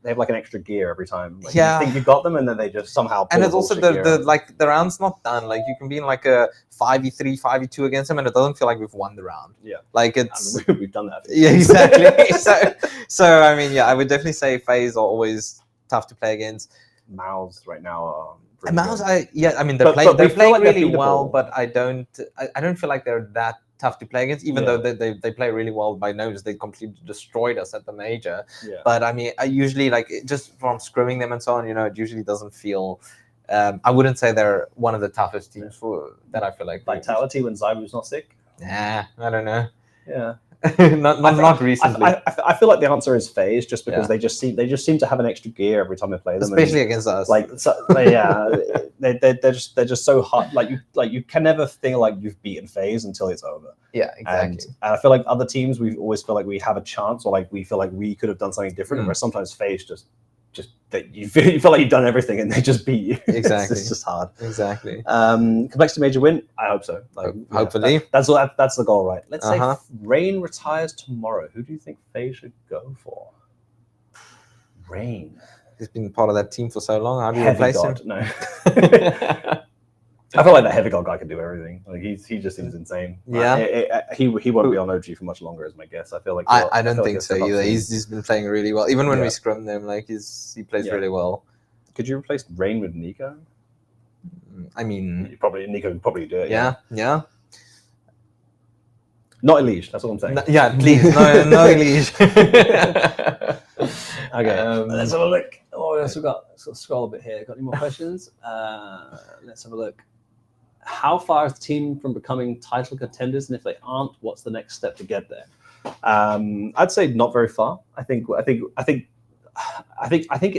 Speaker 1: have
Speaker 2: like an extra gear every time. Like,
Speaker 1: you
Speaker 2: think you got them, and then they just somehow.
Speaker 1: And it's also the round's not done. Like you can be in like a 5v3, 5v2 against them, and it doesn't feel like we've won the round.
Speaker 2: Yeah,
Speaker 1: like it's
Speaker 2: we've done that.
Speaker 1: Yeah, exactly. so I mean, I would definitely say FaZe are always tough to play against.
Speaker 2: MOUZ right now are.
Speaker 1: MOUZ, I mean, they're playing like really well, but I don't feel like they're that tough to play against, even though they play really well by nose. They completely destroyed us at the major.
Speaker 2: Yeah.
Speaker 1: But I mean, I usually just from scrimming them and so on, it usually doesn't feel. I wouldn't say they're one of the toughest teams that I feel like.
Speaker 2: Vitality when Zybu's not sick.
Speaker 1: Nah, I don't know.
Speaker 2: Yeah.
Speaker 1: not recently.
Speaker 2: I feel like the answer is FaZe, just because they just seem to have an extra gear every time they play them,
Speaker 1: especially against us.
Speaker 2: They're just so hot. Like you can never feel like you've beaten FaZe until it's over.
Speaker 1: Yeah, exactly.
Speaker 2: And I feel like other teams, we always feel like we have a chance, or like we feel like we could have done something different. Where sometimes FaZe just that you feel like you've done everything and they just beat you.
Speaker 1: Exactly.
Speaker 2: It's just hard.
Speaker 1: Exactly.
Speaker 2: Complexity major win? I hope so.
Speaker 1: Hopefully.
Speaker 2: That's the goal, right? Let's say Rain retires tomorrow. Who do you think FaZe should go for? Rain.
Speaker 1: He's been part of that team for so long. How do you replace him?
Speaker 2: No. I feel like that Heavy God guy can do everything. Like he just seems insane.
Speaker 1: Yeah.
Speaker 2: He won't be on OG for much longer, is my guess. I feel like
Speaker 1: I don't think so either. He's been playing really well. Even when we scrum them, like he plays really well.
Speaker 2: Could you replace Rain with NiKo?
Speaker 1: I mean,
Speaker 2: NiKo would probably do it.
Speaker 1: Yeah.
Speaker 2: Not Elige, that's what I'm saying.
Speaker 1: Please, no Elige.
Speaker 2: Okay, let's have a look.
Speaker 3: Oh, yes, we've got. Let's scroll a bit here. Got any more questions? Let's have a look. How far is the team from becoming title contenders? And if they aren't, what's the next step to get there?
Speaker 2: I'd say not very far. I think it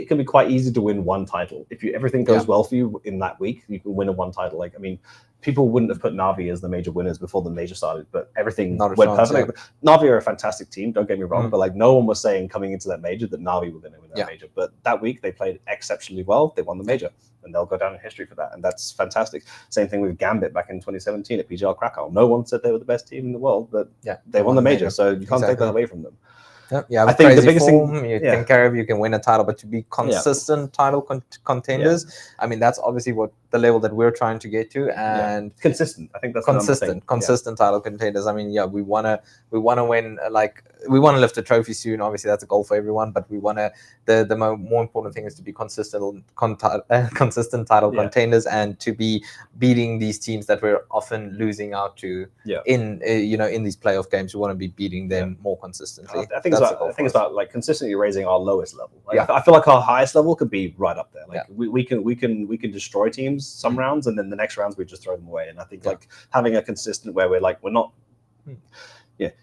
Speaker 2: can be quite easy to win one title. If everything goes well for you in that week, you can win a one title. Like, I mean, people wouldn't have put Na'Vi as the major winners before the major started, but everything went perfect. Na'Vi are a fantastic team, don't get me wrong, but like no one was saying coming into that major that Na'Vi were going to win that major. But that week they played exceptionally well. They won the major, and they'll go down in history for that, and that's fantastic. Same thing with Gambit back in 2017 at PGL Krakow. No one said they were the best team in the world, but they won the major, so you can't take that away from them.
Speaker 1: I think the biggest thing you can carry, you can win a title, but to be consistent title contenders, I mean, that's obviously what the level that we're trying to get to, and
Speaker 2: consistent. I think that's
Speaker 1: consistent title contenders. I mean, we want to win. Like, we want to lift a trophy soon. Obviously, that's a goal for everyone, but we want to. The more important thing is to be consistent title contenders, and to be beating these teams that we're often losing out to. In in these playoff games, we want to be beating them more consistently.
Speaker 2: I think it's about like consistently raising our lowest level. Like, I feel like our highest level could be right up there. Like we can destroy teams some rounds, and then the next rounds we just throw them away. And I think like having a consistent where we're not.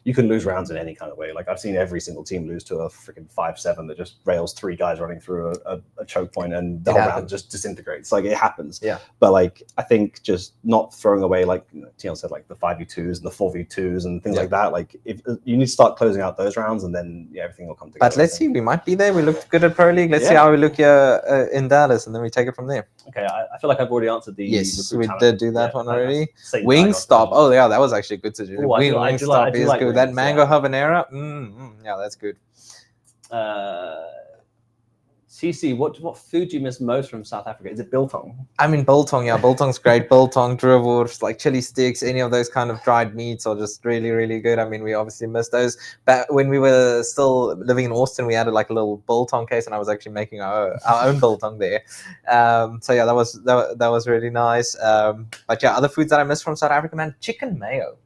Speaker 2: You can lose rounds in any kind of way. Like, I've seen every single team lose to a freaking 5-7 that just rails 3 guys running through a choke point, and the whole round just disintegrates. Like, it happens. But like, I think just not throwing away, like TL said, like the 5v2s and the 4v2s and things like that. Like, if you need to start closing out those rounds, and then everything will come together.
Speaker 1: But let's see, we might be there. We looked good at Pro League. Let's see how we look here in Dallas, and then we take it from there.
Speaker 2: Okay, I feel like I've already answered the.
Speaker 1: Yes, we did do that one already. Wingstop. Oh yeah, that was actually a good suggestion. Wingstop is good. That mango habanero. Yeah, that's good.
Speaker 3: CC, what food do you miss most from South Africa? Is it biltong?
Speaker 1: I mean, biltong, yeah, biltong's great. Biltong, droewurst, like chili sticks, any of those kind of dried meats are just really, really good. I mean, we obviously miss those. But when we were still living in Austin, we had like a little biltong case, and I was actually making our own biltong there. So yeah, that was really nice. But yeah, other foods that I miss from South Africa, man, chicken mayo.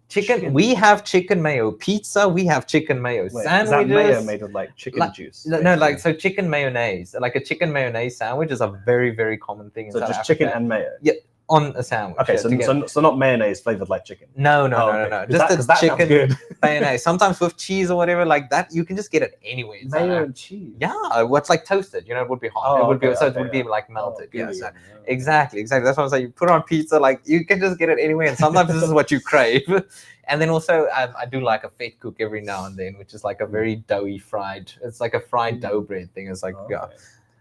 Speaker 1: Chicken. We have chicken mayo. Pizza, we have chicken mayo.
Speaker 2: Wait,
Speaker 1: Sandwiches.
Speaker 2: is that mayo made of like chicken juice?
Speaker 1: No, like so chicken mayonnaise. Like a chicken mayonnaise sandwich is a very, very common thing in
Speaker 2: So
Speaker 1: South
Speaker 2: just
Speaker 1: Africa.
Speaker 2: chicken and mayo.
Speaker 1: Yeah, on a sandwich.
Speaker 2: Okay,
Speaker 1: yeah,
Speaker 2: so not mayonnaise flavored like chicken.
Speaker 1: No. Just the chicken
Speaker 2: good.
Speaker 1: mayonnaise. Sometimes with cheese or whatever like that, you can just get it anywhere. in South
Speaker 2: Mayo
Speaker 1: Africa.
Speaker 2: and cheese.
Speaker 1: Yeah, what's like toasted? You know, it would be hot.
Speaker 2: Oh,
Speaker 1: it would be
Speaker 2: okay,
Speaker 1: so
Speaker 2: okay,
Speaker 1: it would be
Speaker 2: yeah.
Speaker 1: like melted.
Speaker 2: Oh,
Speaker 1: yeah,
Speaker 2: good,
Speaker 1: so,
Speaker 2: yeah.
Speaker 1: exactly. That's what I'm saying. You put it on pizza, like you can just get it anywhere. And sometimes this is what you crave. And then also, I do like a fat cook every now and then, which is like a very doughy fried. It's like a fried dough bread thing. It's like yeah,
Speaker 2: Okay.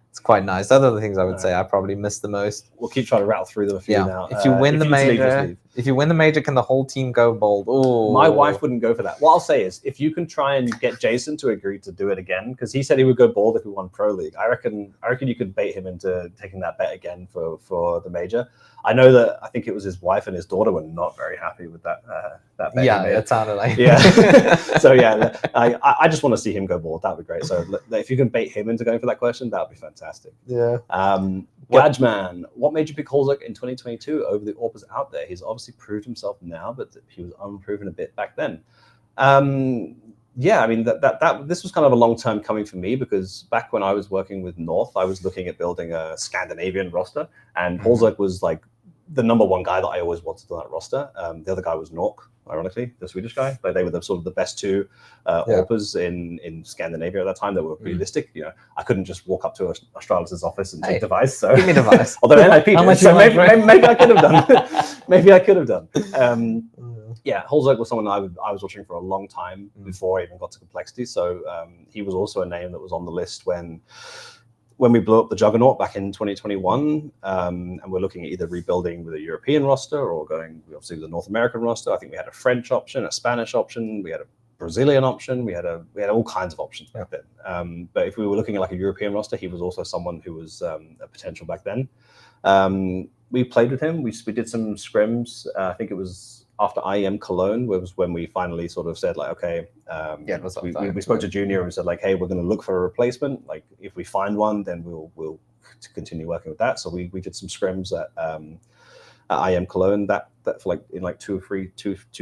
Speaker 1: it's quite nice. Those are the things I would say I probably miss the most.
Speaker 2: We'll keep trying to rattle through them a few
Speaker 1: Yeah.
Speaker 2: now.
Speaker 1: If you win the
Speaker 2: need to leave, just
Speaker 1: major,
Speaker 2: leave.
Speaker 1: if you win the major, can the whole team go bold? Oh,
Speaker 2: My wife wouldn't go for that. What I'll say is, if you can try and get Jason to agree to do it again, because he said he would go bald if we won Pro League. I reckon you could bait him into taking that bet again for the major. I know that I think it was his wife and his daughter were not very happy with that bet.
Speaker 1: Yeah,
Speaker 2: he made.
Speaker 1: it sounded like
Speaker 2: Yeah. So yeah, I just want to see him go bald. That would be great. So if you can bait him into going for that question, that would be fantastic.
Speaker 1: yeah.
Speaker 2: Gadgeman, what made you pick Holzek in 2022 over the Orpers out there? He's obviously proved himself now, but he was unproven a bit back then. Yeah, I mean that this was kind of a long time coming for me, because back when I was working with North, I was looking at building a Scandinavian roster, and Holzek was like the number one guy that I always wanted on that roster. The other guy was Nork, ironically, the Swedish guy. But they were the sort of the best two Orpers in Scandinavia at that time that were realistic. You know, I couldn't just walk up to Astralis' office and take device. So
Speaker 1: Give me device.
Speaker 2: although NIP
Speaker 1: How
Speaker 2: did,
Speaker 1: much
Speaker 2: so
Speaker 1: you want, right?
Speaker 2: maybe I could have done. Maybe I could have done. Yeah, Holzek was someone I was watching for a long time before I even got to Complexity. So he was also a name that was on the list when we blew up the Juggernaut back in 2021, and we're looking at either rebuilding with a European roster or going obviously with a North American roster. I think we had a French option, a Spanish option, we had a Brazilian option, we had all kinds of options back then. But if we were looking at like a European roster, he was also someone who was a potential back then. We played with him. We did some scrims. I think it was after IEM Cologne was when we finally sort of said like, okay, we spoke to Junior and we said like, hey, we're going to look for a replacement. Like if we find one, then we'll continue working with that. So we did some scrims at IEM Cologne that for like in like two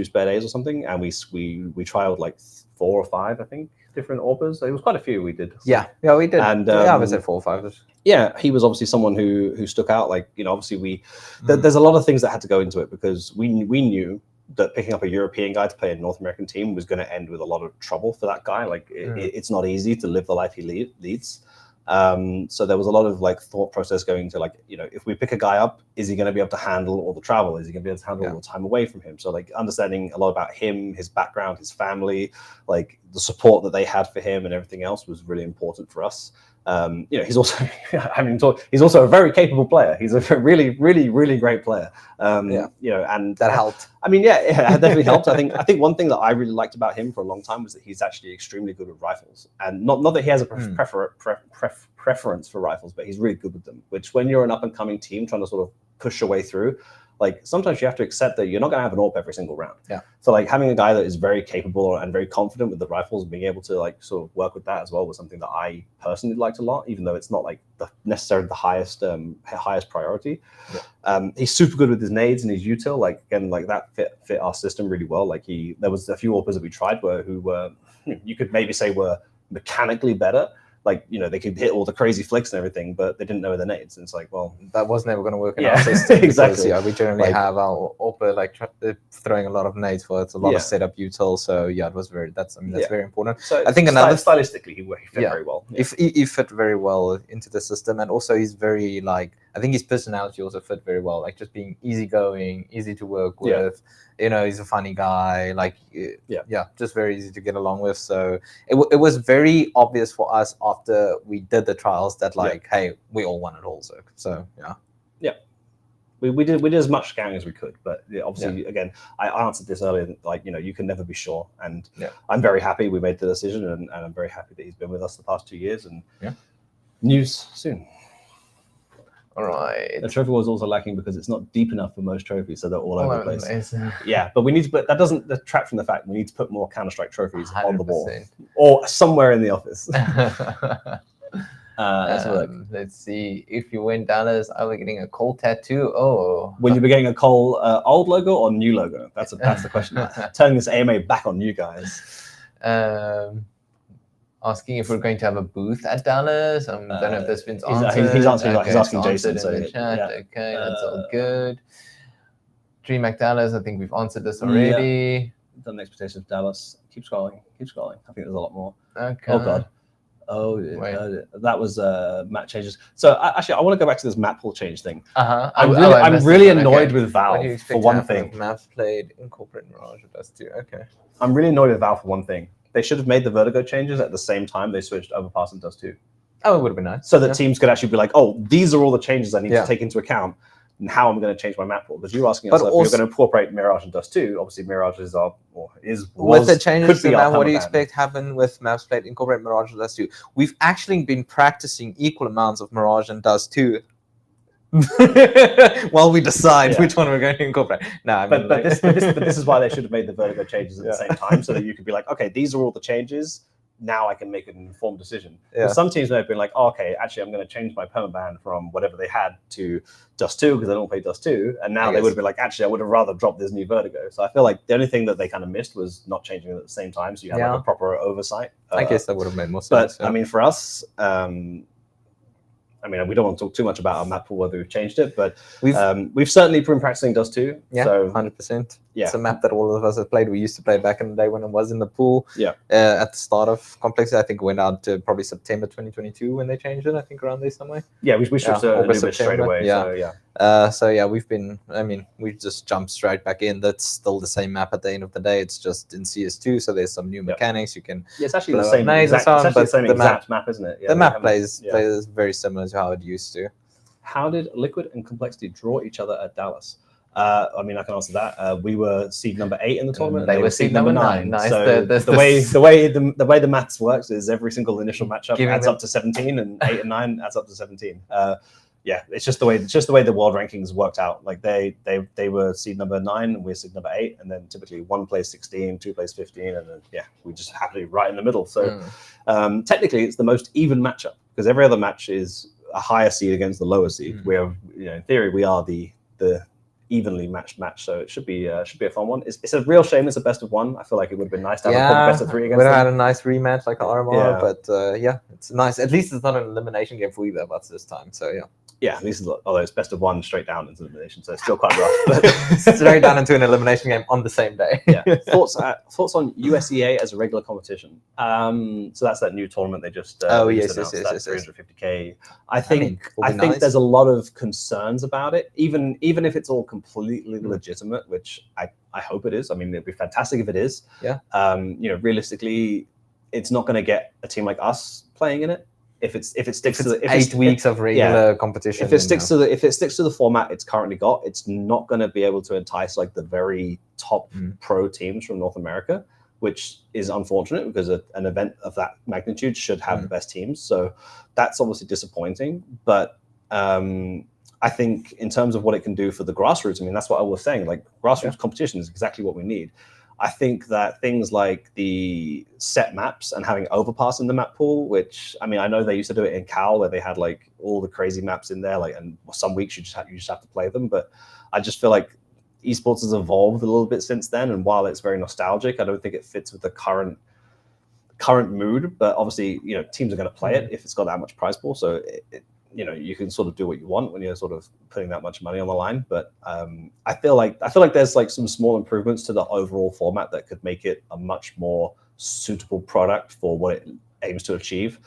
Speaker 2: spare days or something, and we trialed like 4 or 5, I think, different Orpers. It was quite a few we did.
Speaker 1: Yeah, we did. And I was at 4 or 5.
Speaker 2: Yeah, he was obviously someone who stuck out. Like, you know, obviously there's a lot of things that had to go into it, because we knew that picking up a European guy to play a North American team was going to end with a lot of trouble for that guy. Like it's not easy to live the life he leads. So there was a lot of like thought process going into like, you know, if we pick a guy up, is he going to be able to handle all the travel? Is he going to be able to handle all the time away from him? So like understanding a lot about him, his background, his family, like the support that they had for him and everything else was really important for us. You know, he's also he's also a very capable player. He's a really, really, really great player. You know, and
Speaker 1: that helped.
Speaker 2: I mean, yeah, it definitely helped. I think one thing that I really liked about him for a long time was that he's actually extremely good with rifles, and not that he has a preference for rifles, but he's really good with them. Which, when you're an up and coming team trying to sort of push your way through, like sometimes you have to accept that you're not going to have an AWP every single round.
Speaker 1: Yeah.
Speaker 2: So like having a guy that is very capable and very confident with the rifles and being able to like sort of work with that as well was something that I personally liked a lot, even though it's not like necessarily the highest priority. Yeah. He's super good with his nades and his util. Like again, like that fit our system really well. Like there was a few AWPers that we tried who were you could maybe say were mechanically better. Like, you know, they could hit all the crazy flicks and everything, but they didn't know the nades. And it's like, well,
Speaker 1: that was never going to work in our system.
Speaker 2: Exactly.
Speaker 1: Because, we generally have our AWPer like throwing a lot of nades for it. It's a lot of setup util. So it was that's very important.
Speaker 2: So
Speaker 1: I think
Speaker 2: stylistically he fit very well.
Speaker 1: If he fit very well into the system, and also he's very like, I think his personality also fit very well. Like just being easygoing, easy to work with. You know, he's a funny guy. Like, just very easy to get along with. So it was very obvious for us after we did the trials that like, hey, we all wanted Holzek. So we did as much scouting as we could, but obviously again, I answered this earlier. Like, you know, you can never be sure, and I'm very happy we made the decision, and I'm very happy that he's been with us the past 2 years. And
Speaker 2: News soon.
Speaker 1: All right.
Speaker 2: The trophy was also lacking because it's not deep enough for most trophies, so they're all over the place.
Speaker 1: Place.
Speaker 2: Yeah, but we need to. But that doesn't detract from the fact we need to put more Counter-Strike trophies on the wall
Speaker 1: 100%.
Speaker 2: or somewhere in the office. Let's have a look.
Speaker 1: Let's see. If you win Dallas, are we getting a Colt tattoo? Oh.
Speaker 2: Will you be getting a Cole old logo or new logo? That's the question. Turning this AMA back on you guys.
Speaker 1: Asking if we're going to have a booth at Dallas. Don't know if this been
Speaker 2: he's
Speaker 1: answered.
Speaker 2: answering- he's
Speaker 1: Okay,
Speaker 2: asking
Speaker 1: it's
Speaker 2: Jason,
Speaker 1: answered in the
Speaker 2: so,
Speaker 1: chat.
Speaker 2: yeah.
Speaker 1: Okay, that's all good. DreamHack Dallas, I think we've answered this already.
Speaker 2: Done expectations of Dallas. Keep scrolling. I think there's a lot more.
Speaker 1: Okay.
Speaker 2: Oh god. Oh,
Speaker 1: Wait.
Speaker 2: that was map changes. So actually, I want to go back to this map pool change thing.
Speaker 1: Uh-huh.
Speaker 2: I'm really annoyed with
Speaker 1: What do you
Speaker 2: Valve
Speaker 1: expect
Speaker 2: for
Speaker 1: to
Speaker 2: one
Speaker 1: happen
Speaker 2: thing.
Speaker 1: if Maps played incorporate Mirage with us too. Okay.
Speaker 2: I'm really annoyed with Valve for one thing. They should have made the Vertigo changes at the same time they switched Overpass and Dust 2.
Speaker 1: Oh, it would have been nice.
Speaker 2: So that teams could actually be like, oh, these are all the changes I need
Speaker 1: Yeah.
Speaker 2: to take into account and how I'm going to change my map pool. Because you're asking
Speaker 1: But
Speaker 2: us if
Speaker 1: also-
Speaker 2: you're going to incorporate Mirage and Dust 2. Obviously, Mirage is our, or is,
Speaker 1: With
Speaker 2: was,
Speaker 1: the changes
Speaker 2: could
Speaker 1: to
Speaker 2: be our
Speaker 1: map, what do you
Speaker 2: permaban.
Speaker 1: expect happen with Maps played incorporate Mirage and Dust 2? We've actually been practicing equal amounts of Mirage and Dust 2 while we decide
Speaker 2: Yeah.
Speaker 1: which one we're going to incorporate. No, I mean,
Speaker 2: But this is why they should have made the Vertigo changes at
Speaker 1: Yeah.
Speaker 2: the same time, so that you could be like, okay, these are all the changes. Now I can make an informed decision.
Speaker 1: Yeah.
Speaker 2: But some teams may have been like, oh, okay, actually, I'm going to change my permaban from whatever they had to Dust 2 because they don't play Dust 2. And now
Speaker 1: I
Speaker 2: they
Speaker 1: guess.
Speaker 2: would have been like, actually, I would have rather dropped this new Vertigo. So I feel like the only thing that they kind of missed was not changing it at the same time. So you have
Speaker 1: Yeah.
Speaker 2: like a proper oversight.
Speaker 1: I guess that would have made more
Speaker 2: But
Speaker 1: sense. yeah.
Speaker 2: I mean, for us, I mean, we don't want to talk too much about our map pool, whether we've changed it, but we've certainly been practicing Dust 2.
Speaker 1: yeah,
Speaker 2: So
Speaker 1: 100%.
Speaker 2: yeah.
Speaker 1: It's a map that all of us have played. We used to play back in the day when it was in the pool.
Speaker 2: Yeah.
Speaker 1: At the start of Complexity, I think it went out to probably September 2022 when they changed it. I think around there somewhere.
Speaker 2: yeah, we switched
Speaker 1: Yeah,
Speaker 2: to a new
Speaker 1: August,
Speaker 2: bit straight
Speaker 1: September,
Speaker 2: away.
Speaker 1: yeah.
Speaker 2: So yeah.
Speaker 1: So yeah, we just jumped straight back in. That's still the same map at the end of the day. It's just in CS2, so there's some new mechanics. You can
Speaker 2: Yeah, it's actually
Speaker 1: Blow
Speaker 2: the
Speaker 1: up
Speaker 2: same
Speaker 1: maze and
Speaker 2: exact,
Speaker 1: so on,
Speaker 2: it's actually the
Speaker 1: but
Speaker 2: same
Speaker 1: the
Speaker 2: exact map, isn't it? Yeah,
Speaker 1: the
Speaker 2: they
Speaker 1: map
Speaker 2: haven't-
Speaker 1: plays
Speaker 2: yeah.
Speaker 1: plays very similar to how it used to.
Speaker 2: How did Liquid and Complexity draw each other at Dallas? I mean, I can answer that. We were seed number 8 in the tournament.
Speaker 1: They
Speaker 2: and
Speaker 1: were seed number 9. Nice.
Speaker 2: So the way the maths works is every single initial matchup
Speaker 1: Giving
Speaker 2: adds
Speaker 1: them-
Speaker 2: up to 17, and 8 and 9 adds up to 17. Yeah, it's just the way the world rankings worked out. Like they were seed number 9, and we're seed number 8, and then typically 1 plays 16, 2 plays 15, and then yeah, we just happily right in the middle. So technically, it's the most even matchup because every other match is a higher seed against the lower seed. We are, in theory, we are the evenly matched match. So it should be a fun one. It's a real shame it's a best of 1. I feel like it would have been nice to have a proper best of 3 against
Speaker 1: would have
Speaker 2: them.
Speaker 1: had a nice rematch like RMR,
Speaker 2: Yeah.
Speaker 1: but yeah, it's nice. At least it's not an elimination game for either of us this time. So yeah,
Speaker 2: Yeah, at least although it's best of 1 straight down into elimination, so it's still quite rough. But
Speaker 1: straight down into an elimination game on the same day.
Speaker 2: yeah, thoughts on USEA as a regular competition. So that's that new tournament they just
Speaker 1: Oh,
Speaker 2: they
Speaker 1: yes,
Speaker 2: just
Speaker 1: yes,
Speaker 2: announced,
Speaker 1: yes,
Speaker 2: that
Speaker 1: yes,
Speaker 2: 350K. I think
Speaker 1: will be
Speaker 2: think
Speaker 1: nice.
Speaker 2: there's a lot of concerns about it, even if it's all completely legitimate, which I hope it is. I mean, it'd be fantastic if it is.
Speaker 1: Yeah.
Speaker 2: Realistically, it's not going to get a team like us playing in it. If it sticks to the, if
Speaker 1: 8 weeks of regular competition.
Speaker 2: if it sticks to the format it's currently got, it's not going to be able to entice like the very top pro teams from North America, which is unfortunate because an event of that magnitude should have the best teams. So that's obviously disappointing. But I think in terms of what it can do for the grassroots, I mean, that's what I was saying. Like grassroots competition is exactly what we need. I think that things like the set maps and having overpass in the map pool, which I mean, I know they used to do it in Cal where they had like all the crazy maps in there, like, and some weeks you just have to play them. But I just feel like esports has evolved a little bit since then, and while it's very nostalgic, I don't think it fits with the current mood. But obviously, teams are going to play it if it's got that much prize pool. So you can sort of do what you want when you're sort of putting that much money on the line. But I feel like there's like some small improvements to the overall format that could make it a much more suitable product for what it aims to achieve.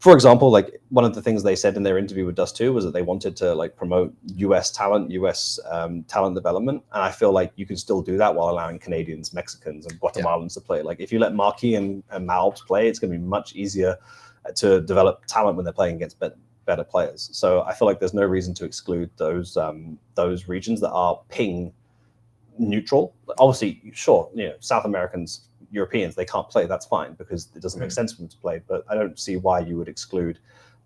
Speaker 2: For example, like one of the things they said in their interview with Dust 2 was that they wanted to like promote US talent, US talent development. And I feel like you can still do that while allowing Canadians, Mexicans, and Guatemalans to play. Like if you let Marquis and Malbs play, it's going to be much easier to develop talent when they're playing against better players. So I feel like there's no reason to exclude those regions that are ping neutral. Obviously, sure, South Americans, Europeans, they can't play. That's fine because it doesn't make sense for them to play. But I don't see why you would exclude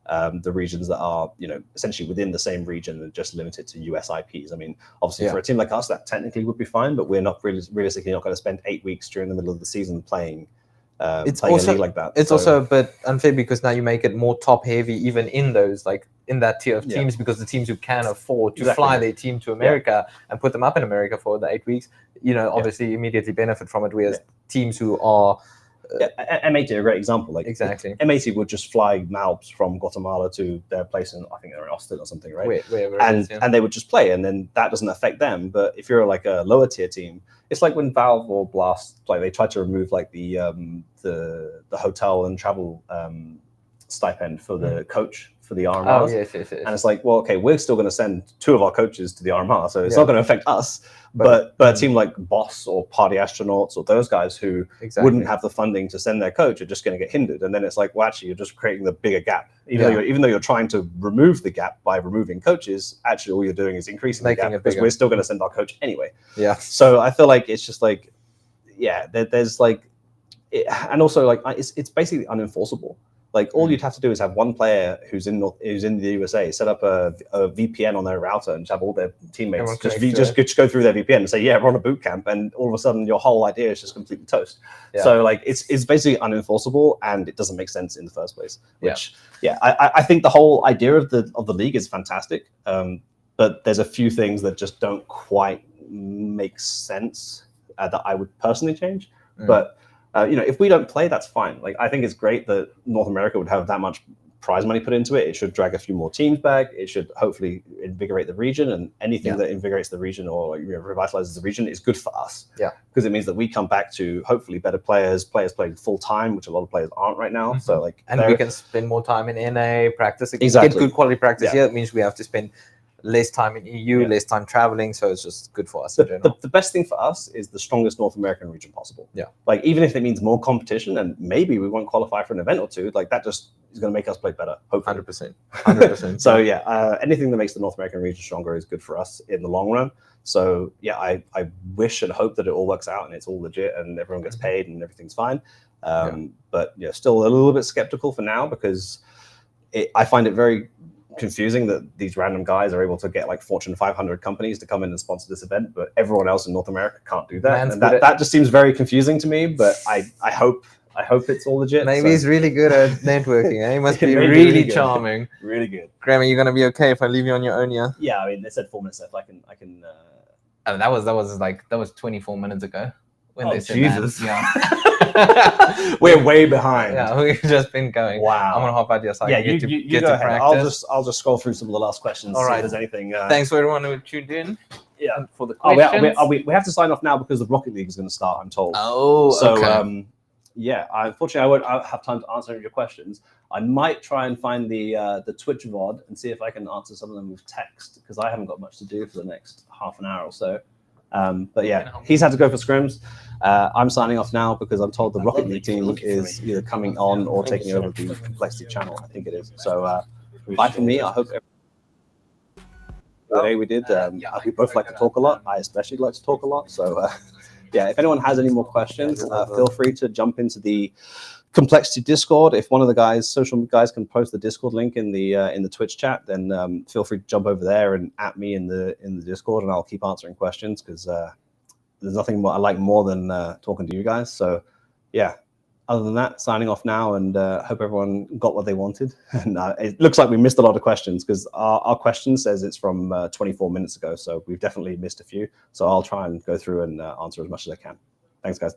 Speaker 2: the regions that are, essentially within the same region and just limited to US IPs. I mean, obviously
Speaker 1: Yeah.
Speaker 2: for a team like us, that technically would be fine, but we're not realistically not going to spend 8 weeks during the middle of the season playing
Speaker 1: It's
Speaker 2: playing
Speaker 1: also-
Speaker 2: a league like that.
Speaker 1: It's
Speaker 2: So,
Speaker 1: also a bit unfair because now you make it more top heavy, even in those, like in that tier of
Speaker 2: Yeah.
Speaker 1: teams, because the teams who can afford to
Speaker 2: Exactly.
Speaker 1: fly their team to America and put them up in America for the 8 weeks, obviously immediately benefit from it. Whereas teams who are
Speaker 2: M80 are a great example. Like
Speaker 1: exactly
Speaker 2: M80 would just fly Malbs from Guatemala to their place in, I think they're in Austin or something, right?
Speaker 1: wherever it
Speaker 2: and
Speaker 1: is, yeah.
Speaker 2: and they would just play, and then that doesn't affect them. But if you're like a lower tier team, it's like when Valve or Blast, like they tried to remove like the hotel and travel stipend for the coach for the RMRs.
Speaker 1: Oh yes.
Speaker 2: And it's like, well, okay, we're still going to send 2 of our coaches to the RMR, so it's
Speaker 1: Yeah.
Speaker 2: not going to affect us. But a team like Boss or Party Astronauts or those guys who
Speaker 1: Exactly.
Speaker 2: wouldn't have the funding to send their coach are just going to get hindered. And then it's like, well, actually, you're just creating the bigger gap. Even though you're trying to remove the gap by removing coaches, actually all you're doing is increasing the
Speaker 1: Making
Speaker 2: gap
Speaker 1: it
Speaker 2: because
Speaker 1: bigger.
Speaker 2: we're still going to send our coach anyway.
Speaker 1: Yeah.
Speaker 2: So I feel like it's just like, there's like, and also like it's basically unenforceable. Like all you'd have to do is have one player who's in the USA set up a VPN on their router and have all their teammates
Speaker 1: Everyone connects
Speaker 2: just go through their VPN and say, yeah, we're on a boot camp, and all of a sudden your whole idea is just completely toast.
Speaker 1: Yeah.
Speaker 2: So like it's basically unenforceable, and it doesn't make sense in the first place. Which I think the whole idea of the league is fantastic, but there's a few things that just don't quite make sense that I would personally change. But if we don't play, that's fine. Like I think it's great that North America would have that much prize money put into it. It should drag a few more teams back. It should hopefully invigorate the region, and anything that invigorates the region or revitalizes the region is good for us.
Speaker 1: Yeah,
Speaker 2: because it means that we come back to hopefully better players playing full time, which a lot of players aren't right now. So like,
Speaker 1: and we can spend more time in NA practice.
Speaker 2: Exactly.
Speaker 1: Get good quality practice
Speaker 2: Yeah.
Speaker 1: here. It means we have to spend less time in EU, less time traveling. So it's just good for us in general.
Speaker 2: The best thing for us is the strongest North American region possible.
Speaker 1: Yeah.
Speaker 2: Like even if it means more competition and maybe we won't qualify for an event or two, like that just is going to make us play better. Hopefully.
Speaker 1: 100%.
Speaker 2: So anything that makes the North American region stronger is good for us in the long run. So yeah, I wish and hope that it all works out and it's all legit and everyone gets paid and everything's fine. But still a little bit skeptical for now because I find it very confusing that these random guys are able to get like Fortune 500 companies to come in and sponsor this event, but everyone else in North America can't do that. And that just seems very confusing to me. But I hope it's all legit.
Speaker 1: Maybe he's really good at networking. He must be
Speaker 2: Maybe
Speaker 1: really
Speaker 2: really good.
Speaker 1: charming.
Speaker 2: Really good.
Speaker 1: Graham, are you gonna be okay if I leave you on your own? Yeah.
Speaker 2: Yeah, I mean, they said 4 minutes left. I can.
Speaker 1: I mean, that was 24 minutes ago when
Speaker 2: Oh,
Speaker 1: they said
Speaker 2: Jesus.
Speaker 1: that.
Speaker 2: We're way behind.
Speaker 1: Yeah, we've just been going.
Speaker 2: Wow.
Speaker 1: I'm gonna hop out your side.
Speaker 2: Yeah,
Speaker 1: and get
Speaker 2: you
Speaker 1: to
Speaker 2: go ahead.
Speaker 1: practice.
Speaker 2: I'll just scroll through some of the last questions.
Speaker 1: All
Speaker 2: See
Speaker 1: right.
Speaker 2: if there's anything.
Speaker 1: Thanks for everyone who tuned in.
Speaker 2: Yeah.
Speaker 1: And for the
Speaker 2: Oh,
Speaker 1: questions.
Speaker 2: we have to sign off now because the Rocket League is going to start. I'm told.
Speaker 1: Oh,
Speaker 2: So
Speaker 1: okay.
Speaker 2: unfortunately, I won't have time to answer any of your questions. I might try and find the Twitch VOD and see if I can answer some of them with text because I haven't got much to do for the next half an hour or so. But yeah, he's had to go for scrims. I'm signing off now because I'm told the Rocket League team is either coming on or taking over the Complexity channel. I think it is. So bye from me. I hope the day we did. We both like to talk a lot. I especially like to talk a lot. So yeah, if anyone has any more questions, feel free to jump into the Complexity Discord. If one of the social guys can post the Discord link in the Twitch chat, then feel free to jump over there and at me in the Discord, and I'll keep answering questions because there's nothing more I like more than talking to you guys. So yeah, other than that, signing off now, and hope everyone got what they wanted. And it looks like we missed a lot of questions because our question says it's from 24 minutes ago, so we've definitely missed a few. So I'll try and go through and answer as much as I can. Thanks, guys.